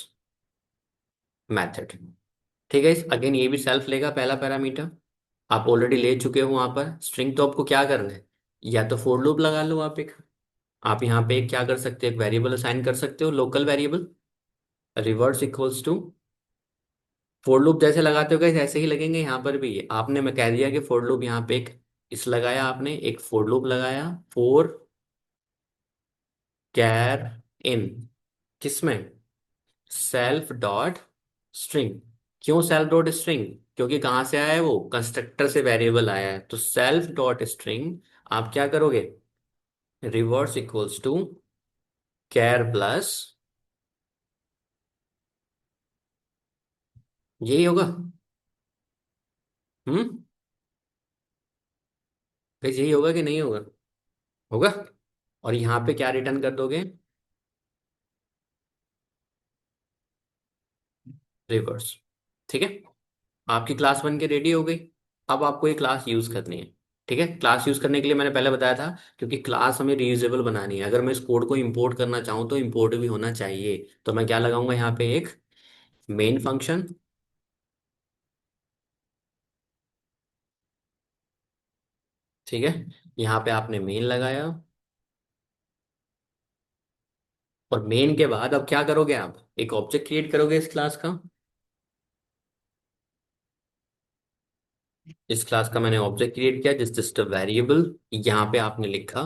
मेथड। ठीक है। अगेन ये भी सेल्फ लेगा पहला पैरामीटर। आप ऑलरेडी ले चुके हो वहां पर स्ट्रिंग, तो आपको क्या करना है? या तो फॉर लूप लगा लो आप एक। आप यहाँ पे एक क्या कर सकते हो, एक वेरिएबल असाइन कर सकते हो, local variable. Reverse equals to, for loop जैसे लगाते हो गाइस ऐसे ही लगेंगे यहाँ पर भी। आपने मैं कह दिया कि फॉर लूप, यहाँ पे एक इस लगाया आपने, एक फॉर लूप लगाया, फॉर कैर इन, किसमें? Self dot string. क्यों सेल्फ डॉट स्ट्रिंग? क्योंकि कहाँ से आया है वो, कंस्ट्रक्टर से वेरिएबल आया है। तो सेल्फ डॉट स्ट्रिंग आप क्या करोगे, reverse equals to char plus, यही होगा। हम्म। गाइस यही होगा कि नहीं होगा? होगा। और यहाँ पे क्या रिटर्न कर दोगे, रिवर्स। ठीक है। आपकी क्लास बन के रेडी हो गई। अब आपको ये क्लास यूज करनी है। ठीक है। क्लास यूज करने के लिए मैंने पहले बताया था, क्योंकि क्लास हमें रीयूजेबल बनानी है। अगर मैं इस कोड को इंपोर्ट करना चाहूँ तो इंपोर्ट भी होना चाहिए। तो मैं क्या लगाऊंगा यहाँ पे, एक मेन फंक्शन। ठीक है। यहाँ पे आपने मेन लगाया, और मेन के बाद अब क्या करोगे, आप एक ऑब्जेक्ट क्रिएट करोगे इस क्लास का। इस क्लास का मैंने ऑब्जेक्ट क्रिएट किया, जस्ट अ वेरिएबल। यहाँ पे आपने लिखा,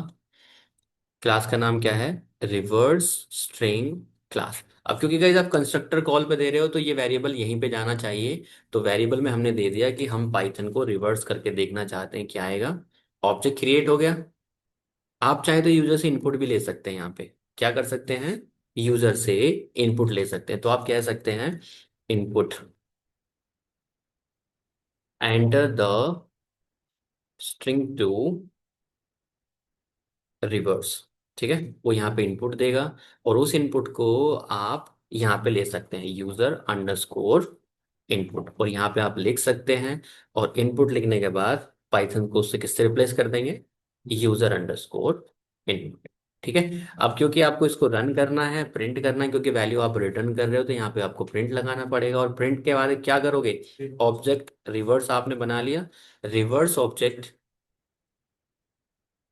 क्लास का नाम क्या है, रिवर्स स्ट्रिंग क्लास। अब क्योंकि गाइस आप कंस्ट्रक्टर कॉल पे दे रहे हो तो ये वेरिएबल यहीं पे जाना चाहिए। तो वेरिएबल में हमने दे दिया कि हम पाइथन को रिवर्स करके देखना चाहते हैं क्या आएगा। ऑब्जेक्ट क्रिएट हो गया। आप चाहे तो यूजर से इनपुट भी ले सकते हैं। यहाँ पे क्या कर सकते हैं, यूजर से इनपुट ले सकते हैं। तो आप कह सकते हैं input, enter the string to reverse. ठीक है। वो यहाँ पे इनपुट देगा, और उस इनपुट को आप यहाँ पे ले सकते हैं, यूजर अंडरस्कोर इनपुट, और यहाँ पे आप लिख सकते हैं। और इनपुट लिखने के बाद पाइथन को उससे किससे रिप्लेस कर देंगे, यूजर अंडरस्कोर इनपुट। ठीक है। अब क्योंकि आपको इसको रन करना है, प्रिंट करना है, क्योंकि वैल्यू आप रिटर्न कर रहे हो, तो यहाँ पे आपको प्रिंट लगाना पड़ेगा। और प्रिंट के बाद क्या करोगे, ऑब्जेक्ट रिवर्स आपने बना लिया, रिवर्स ऑब्जेक्ट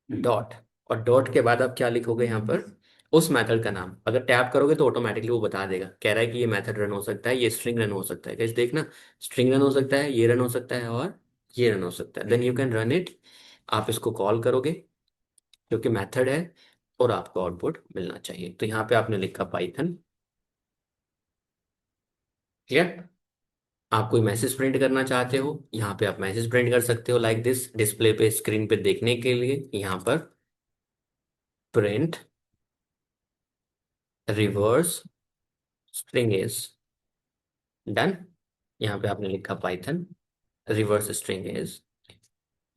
डॉट, और डॉट के बाद आप क्या लिखोगे यहाँ पर, उस मेथड का नाम। अगर टैप करोगे तो ऑटोमेटिकली वो बता देगा, कह रहा है कि ये मेथड रन हो सकता है, ये स्ट्रिंग रन हो सकता है। कैसे देखना, स्ट्रिंग रन हो सकता है, ये रन हो सकता है, और ये रन हो सकता है, then you can run it. आप इसको कॉल करोगे क्योंकि मेथड है, और आपको आउटपुट मिलना चाहिए। तो यहाँ पे आपने लिखा पाइथन। क्लियर। आप कोई मैसेज प्रिंट करना चाहते हो, यहाँ पे आप मैसेज प्रिंट कर सकते हो लाइक दिस, डिस्प्ले पे स्क्रीन पे देखने के लिए यहाँ पर print reverse string is done. यहाँ पे आपने लिखा पाइथन रिवर्स स्ट्रिंग इज,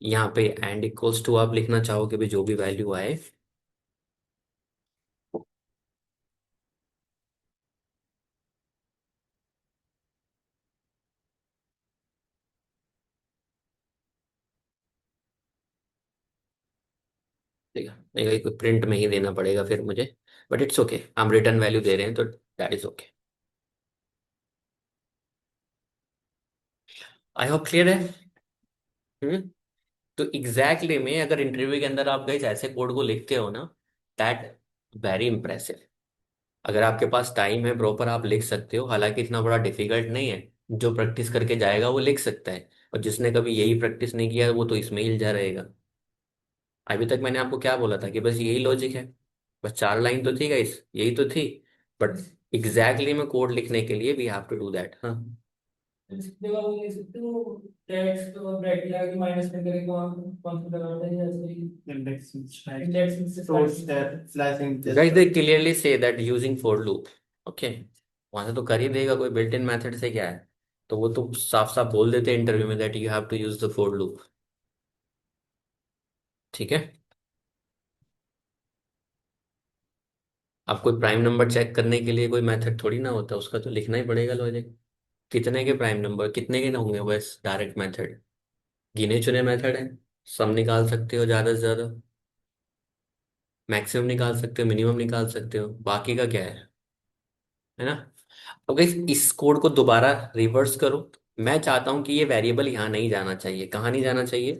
यहाँ पे एंड इक्वल्स टू आप लिखना चाहोगे भी जो भी वैल्यू आए। ठीक है, ये कोई प्रिंट में ही देना पड़ेगा फिर मुझे, बट इट्स ओके, हम रिटर्न वैल्यू दे रहे हैं तो that is okay. I hope clear है। हम्म। तो एग्जैक्टली में अगर इंटरव्यू के अंदर आप गए ऐसे कोड को लिखते हो ना, दैट वेरी इंप्रेसिव। अगर आपके पास टाइम है प्रॉपर, आप लिख सकते हो, हालांकि इतना बड़ा डिफिकल्ट नहीं है। जो प्रैक्टिस करके जाएगा वो लिख सकता है, और जिसने कभी यही प्रैक्टिस नहीं किया वो तो इसमें ही उलझा रहेगा। अभी तक मैंने आपको क्या बोला था कि बस यही लॉजिक है, बस 4 लाइन तो थी गाइस, यही तो थी। बट एग्जैक्टली में कोड लिखने के लिए we have to do that. हाँ, जगह वो ले सकते हो, टेक्स्ट और ब्रैकेट लगा के माइनस में करके वहां कौन सा लगाना है, जैसे इंडेक्स इंडेक्स से source start that flashing guys just they clearly say that using for loop. Okay, वहां से तो कर ही देगा, कोई बिल्ट इन मेथड से क्या है। तो वो तो साफ साफ बोल देते हैं इंटरव्यू में that you have to use the for loop. ठीक है। अब कोई प्राइम नंबर चेक करने के लिए कोई मेथड थोड़ी ना होता, उसका तो लिखना ही पड़ेगा लॉजिक। कितने के प्राइम नंबर, कितने के ना होंगे, बस डायरेक्ट मेथड, गिने चुने मेथड है। सम निकाल सकते हो ज्यादा से ज्यादा, मैक्सिमम निकाल सकते हो, मिनिमम निकाल सकते हो, बाकी का क्या है ना। अब guys, इस कोड को दोबारा रिवर्स करो। मैं चाहता हूं कि ये वेरिएबल यहाँ नहीं जाना चाहिए। कहाँ नहीं जाना चाहिए,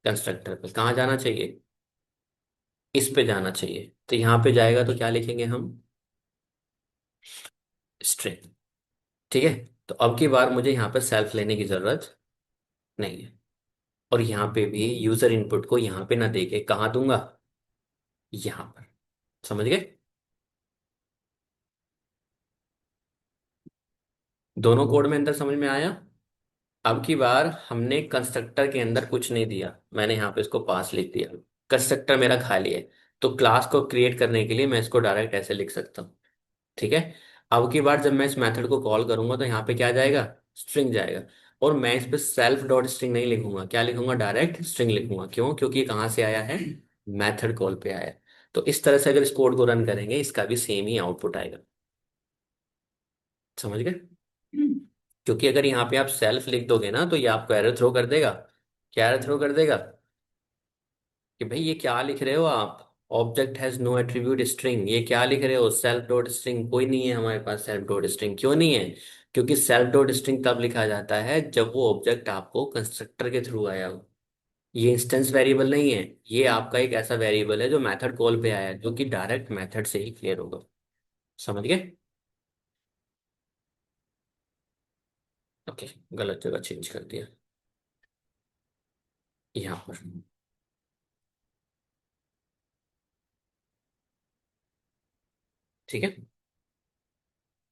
कंस्ट्रक्टर पे। कहाँ जाना चाहिए, इस पे जाना चाहिए। तो यहाँ पे जाएगा तो क्या लिखेंगे हम, स्ट्रिंग। ठीक है। तो अब की बार मुझे यहाँ पे सेल्फ लेने की जरूरत नहीं है, और यहाँ पे भी यूजर इनपुट को यहाँ पे ना देके कहाँ दूंगा, यहाँ पर। समझ गए, दोनों कोड में अंदर समझ में आया। अब की बार हमने कंस्ट्रक्टर के अंदर कुछ नहीं दिया, मैंने यहाँ पे इसको पास लिख दिया। कंस्ट्रक्टर मेरा खाली है, तो क्लास को क्रिएट करने के लिए मैं इसको डायरेक्ट ऐसे लिख सकता हूँ। ठीक है। अब की बार जब मैं इस मेथड को कॉल करूंगा तो यहाँ पे क्या जाएगा, स्ट्रिंग जाएगा। और मैं इस पे सेल्फ डॉट स्ट्रिंग नहीं लिखूंगा, क्या लिखूंगा, डायरेक्ट स्ट्रिंग लिखूंगा। क्यों, क्योंकि ये कहाँ से आया है, मेथड कॉल पे आया है। तो इस तरह से अगर इस कोड को रन करेंगे, इसका भी सेम ही आउटपुट आएगा। समझ गए। क्योंकि अगर यहाँ पे आप सेल्फ लिख दोगे ना, तो ये आपको एरर थ्रो कर देगा। क्या एरर थ्रो कर देगा, कि भाई ये क्या लिख रहे हो आप, object has no attribute string, ये क्या लिख रहे हो, सेल्फ डॉट स्ट्रिंग। कोई नहीं है हमारे पास सेल्फ डॉट स्ट्रिंग। क्यों नहीं है, क्योंकि सेल्फ डॉट स्ट्रिंग तब लिखा जाता है जब वो ऑब्जेक्ट आपको कंस्ट्रक्टर के थ्रू आया हो। ये इंस्टेंस वेरिएबल नहीं है, ये आपका एक ऐसा वेरिएबल है जो मेथड कॉल पे आया है, जो कि डायरेक्ट मेथड से ही क्लियर होगा। समझ गए। ओके, गलत जगह चेंज कर दिया यहाँ पर। ठीक है।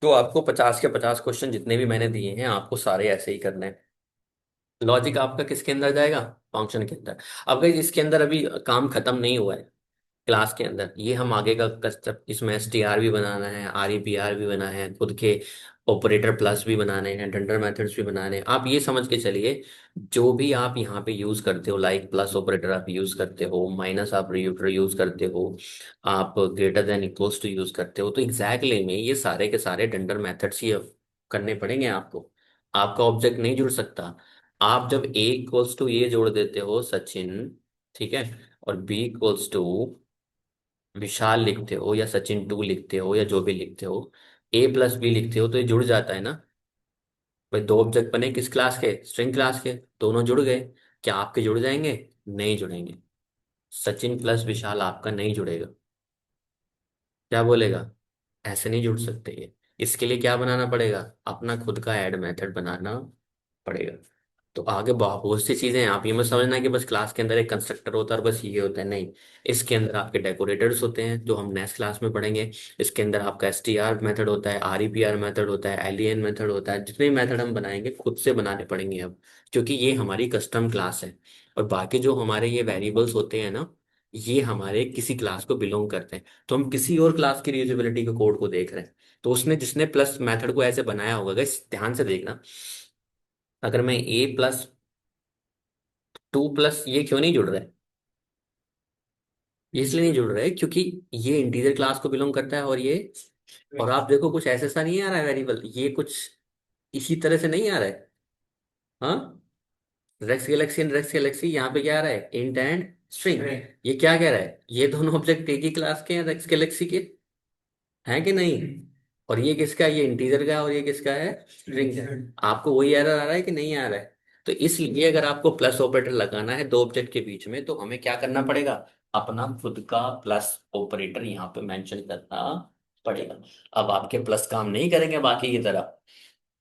तो आपको 50 के 50 क्वेश्चन जितने भी मैंने दिए हैं, आपको सारे ऐसे ही करने हैं। लॉजिक आपका किसके अंदर जाएगा, फंक्शन के अंदर। अब गाइस इसके अंदर अभी काम खत्म नहीं हुआ है। क्लास के अंदर ये हम आगे का कस्टम, इसमें STR भी बनाना है, REPR भी बनाना है, खुद के ऑपरेटर प्लस भी बनाने हैं, डंडर मेथड्स भी बनाने हैं। आप ये समझ के चलिए, जो भी आप यहाँ पे यूज करते हो, लाइक प्लस ऑपरेटर आप यूज करते हो, माइनस आप यूज करते हो, आप greater than equals to use करते हो, तो एग्जैक्टली में ये सारे के सारे डंडर मेथड्स ही करने पड़ेंगे आपको। आपका ऑब्जेक्ट नहीं जुड़ सकता। आप जब A इक्वल्स टू ये जोड़ देते हो सचिन, ठीक है, और B इक्वल्स टू विशाल लिखते हो या सचिन टू लिखते हो या जो भी लिखते हो, ए प्लस बी लिखते हो, तो ये जुड़ जाता है ना। भाई दो ऑब्जेक्ट बने किस क्लास के, स्ट्रिंग क्लास के, दोनों जुड़ गए। क्या आपके जुड़ जाएंगे? नहीं जुड़ेंगे। सचिन प्लस विशाल आपका नहीं जुड़ेगा। क्या बोलेगा? ऐसे नहीं जुड़ सकते ये। इसके लिए क्या बनाना पड़ेगा? अपना खुद का ऐड मेथड बनाना पड़ेगा। तो आगे बहुत सी चीजें हैं, आप ये मत समझना कि बस क्लास के अंदर एक कंस्ट्रक्टर होता है और बस ये होता है, नहीं। इसके अंदर आपके डेकोरेटर्स होते हैं जो हम नेक्स्ट क्लास में पढ़ेंगे। इसके अंदर आपका STR मेथड होता है, REPR मेथड होता है, LEN मेथड होता है। जितने मेथड हम बनाएंगे खुद से बनाने पड़ेंगे अब, क्योंकि ये हमारी कस्टम क्लास है। और बाकी जो हमारे ये वेरिएबल्स होते हैं ना, ये हमारे किसी क्लास को बिलोंग करते हैं। तो हम किसी और क्लास की रीयूजेबिलिटी के कोड को देख रहे हैं। तो उसने जिसने प्लस मेथड को ऐसे बनाया होगा, गाइस ध्यान से देखना। अगर मैं A+2+, ये क्यों नहीं जुड़ रहा है? ये इसलिए नहीं जुड़ रहा है क्योंकि ये इंटीजर क्लास को बिलोंग करता है, और ये, और आप देखो कुछ ऐसे सा नहीं आ रहा है वेरिएबल, ये कुछ इसी तरह से नहीं आ रहा है। हाँ, rex galaxy and rex galaxy, यहाँ पे क्या आ रहा है? Int and string. ये क्या कह रहा है? ये दोनों ऑब्जेक्ट एक ही क्लास के हैं, रेक्स गैलेक्सी के, हैं कि नहीं? और ये किसका है? ये इंटीजर का है, और ये किसका है? स्ट्रिंग का है। आपको वही एरर आ रहा है कि नहीं आ रहा है? तो इसलिए अगर आपको प्लस ऑपरेटर लगाना है दो ऑब्जेक्ट के बीच में, तो हमें क्या करना पड़ेगा? अपना खुद का प्लस ऑपरेटर यहाँ पे मेंशन करना पड़ेगा। अब आपके प्लस काम नहीं करेंगे बाकी की तरह,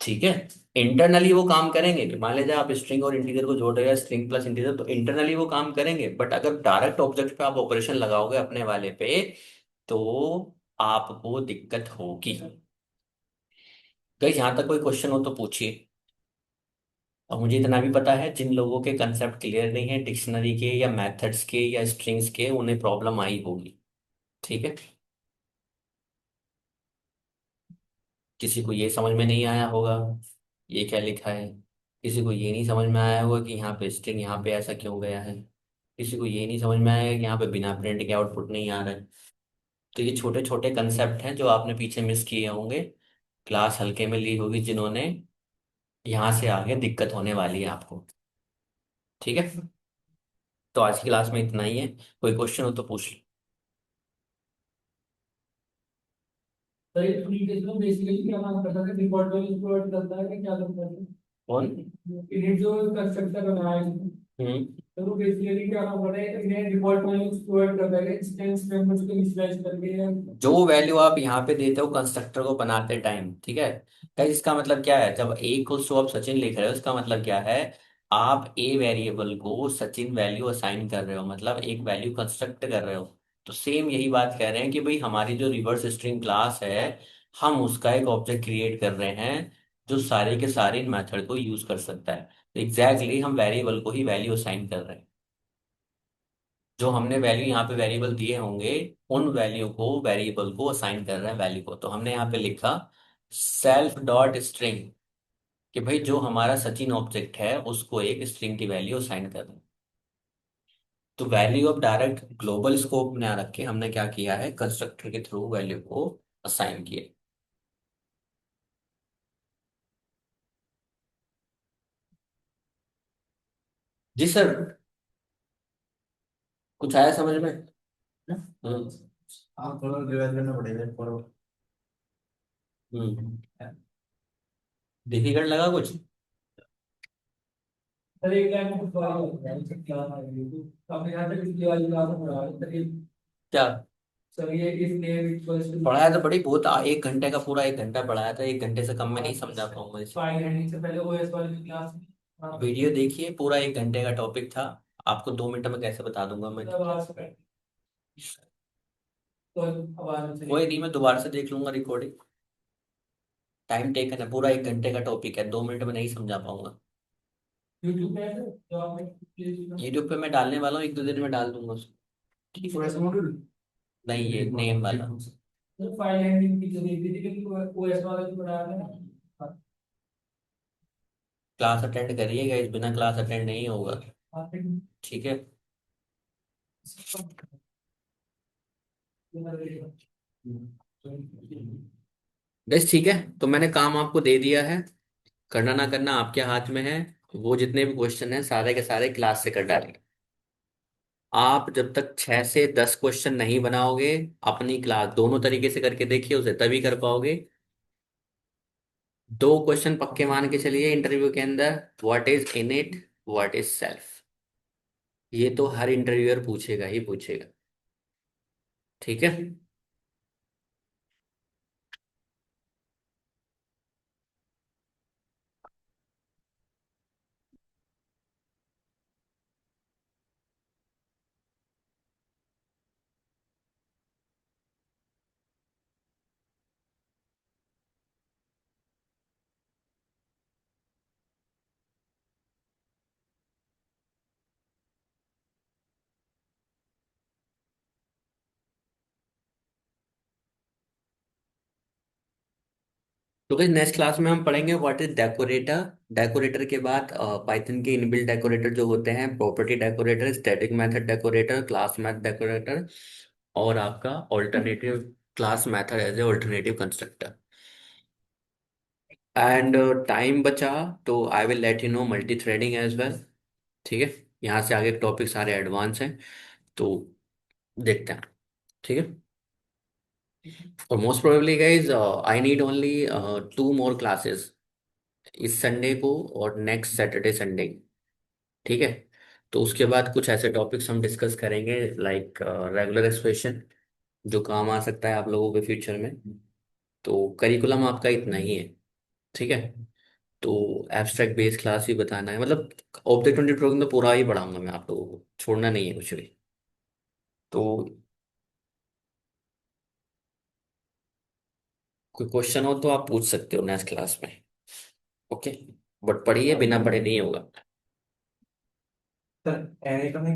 ठीक है। इंटरनली वो काम करेंगे कि मान लीजिए आप स्ट्रिंग और इंटीजर को जोड़ रहे हैं, स्ट्रिंग प्लस इंटीजर, तो इंटरनली वो काम करेंगे। बट अगर डायरेक्ट ऑब्जेक्ट पे आप ऑपरेशन लगाओगे अपने वाले पे, तो आपको दिक्कत होगी। गाइस यहाँ तक कोई क्वेश्चन हो तो पूछिए। और मुझे इतना भी पता है, जिन लोगों के कंसेप्ट क्लियर नहीं है डिक्शनरी के या मेथड्स के या स्ट्रिंग्स के, उन्हें प्रॉब्लम आई होगी। ठीक है। किसी को ये समझ में नहीं आया होगा ये क्या लिखा है। किसी को ये नहीं समझ में आया होगा कि यहाँ पे स्ट्रिंग यहाँ पे ऐसा क्यों गया है। किसी को ये नहीं समझ में आया कि यहाँ पे बिना प्रिंट के आउटपुट नहीं आ रहा है। तो ये छोटे छोटे कंसेप्ट हैं जो आपने पीछे मिस किए होंगे, क्लास हल्के में ली होगी जिन्होंने। यहाँ से आगे दिक्कत होने वाली है आपको। ठीक है। तो आज की क्लास में इतना ही है। कोई क्वेश्चन हो तो पूछ लो। सर ये प्रीवियस में बेसिकली क्या काम करता है, डिफॉल्ट वैल्यू प्रोवाइड करता है कि क्या करता है? कौन? इन्हें जो कंस्ट्रक्टर बनाया है, हम्म। तो वो बेसिकली क्या काम कर रहा है, इन्हें डिफॉल्ट वैल्यूज प्रोवाइड करता है इंस्टेंस मेंबर्स को इनिशियलाइज करके या जो वैल्यू आप यहाँ पे देते हो कंस्ट्रक्टर को बनाते टाइम, ठीक है। गाइस इसका मतलब क्या है? जब A=, आप सचिन लिख रहे हो, इसका मतलब क्या है? आप A वेरिएबल को सचिन वैल्यू असाइन कर रहे हो, मतलब एक वैल्यू कंस्ट्रक्ट कर रहे हो। तो सेम यही बात कह रहे हैं कि भाई हमारी जो रिवर्स स्ट्रिंग क्लास है, हम उसका एक ऑब्जेक्ट क्रिएट कर रहे हैं जो सारे के सारे इन मेथड को यूज कर सकता है। तो एग्जैक्टली हम वेरिएबल को ही वैल्यू असाइन कर रहे हैं। जो हमने वैल्यू यहाँ पे वेरिएबल दिए होंगे, उन वैल्यू को वेरिएबल को असाइन कर रहे हैं वैल्यू को। तो हमने यहाँ पे लिखा सेल्फ डॉट स्ट्रिंग, कि भाई जो हमारा सचिन ऑब्जेक्ट है उसको एक स्ट्रिंग की वैल्यू असाइन कर रहे हैं। तो value of direct global scope में रख के हमने क्या किया है, कंस्ट्रक्टर के थ्रू वैल्यू को असाइन किया। जी सर, कुछ आया समझ में? हम्म। आप थोड़ा रिवाइज करना पड़ेगा फॉलो। हम्म। डिफिकल्ट लगा कुछ? सर एक टाइम को सवाल होता है कि क्या है, तो अब यहाँ तक इसके वाली क्लास में पढ़ा है सर ये। क्या सर ये इफ नेम इक्वल्स टू पढ़ाया? तो बड़ी बहुत 1 घंटे का, पूरा 1 घंटा पढ़ाया था। 1 घंटे से कम में नहीं समझा पाऊंगा इसे। फाइल हैंडलिंग से पहले ओएस वाली क्लास में वीडियो देखिए, पूरा 1 घंटे का टॉपिक था। आपको 2 मिनट में कैसे बता दूंगा मैं? मतलब आज का तो अब आने कोई चलिए नहीं, मैं दोबारा से देख लूंगा रिकॉर्डिंग। टाइम टेकन है, पूरा 1 घंटे का टॉपिक है, 2 मिनट में नहीं समझा पाऊंगा। यूट्यूब पे है सर, जो आपने यूट्यूब पे मैं डालने वाला हूँ, 1-2 दिन में डाल दूंगा उसको। ठीक है, ऐसा मॉड्यूल। नहीं, ये नेम वाला। तो फाइल हैंडलिंग की जो देखी थी कि ओएस वाला जो पढ़ा है ना। क्लास अटेंड करिएगा, इस बिना क्लास अटेंड नहीं होगा। आपने ठीक है। बस ठीक है। तो मैंने काम आपको दे दिया है, करना ना करना आपके हाथ में है। वो जितने भी क्वेश्चन हैं सारे के सारे क्लास से कर डालेंगे। आप जब तक 6 से 10 क्वेश्चन नहीं बनाओगे, अपनी क्लास दोनों तरीके से करके देखिए उसे, तभी कर पाओगे। 2 क्वेश्चन पक्के मान के चलिए इंटरव्यू के अंदर, what is in it, what is self. ये तो हर इंटरव्यूअर पूछेगा ही पूछेगा। ठीक है। तो फिर नेक्स्ट क्लास में हम पढ़ेंगे व्हाट इज डेकोरेटर। डेकोरेटर के बाद पाइथन के इनबिल्ट डेकोरेटर जो होते हैं, property decorator, static method decorator, class method decorator, और आपका alternative class method as a alternative constructor. And time बचा तो I will let you know multithreading as well. ठीक है। यहाँ से आगे टॉपिक सारे एडवांस हैं, तो देखते हैं। ठीक है। और most probably guys I need only 2 more classes, इस संडे को और नेक्स्ट सैटरडे संडे। ठीक है। तो उसके बाद कुछ ऐसे टॉपिक्स हम डिस्कस करेंगे लाइक रेगुलर एक्सप्रेशन, जो काम आ सकता है आप लोगों के फ्यूचर में। तो करिकुलम आपका इतना ही है। ठीक है। तो एब्स्ट्रैक्ट बेस क्लास भी बताना है, मतलब ऑब्जेक्ट ओरिएंटेड प्रोग्रामिंग तो पूरा ही पढ़ाऊंगा मैं आप लोगों को, छोड़ना नहीं है कुछ भी। तो कोई क्वेश्चन हो तो आप पूछ सकते हो नेक्स्ट क्लास में। ओके। बट पढ़िए, बिना पढ़े नहीं होगा। सर एरे का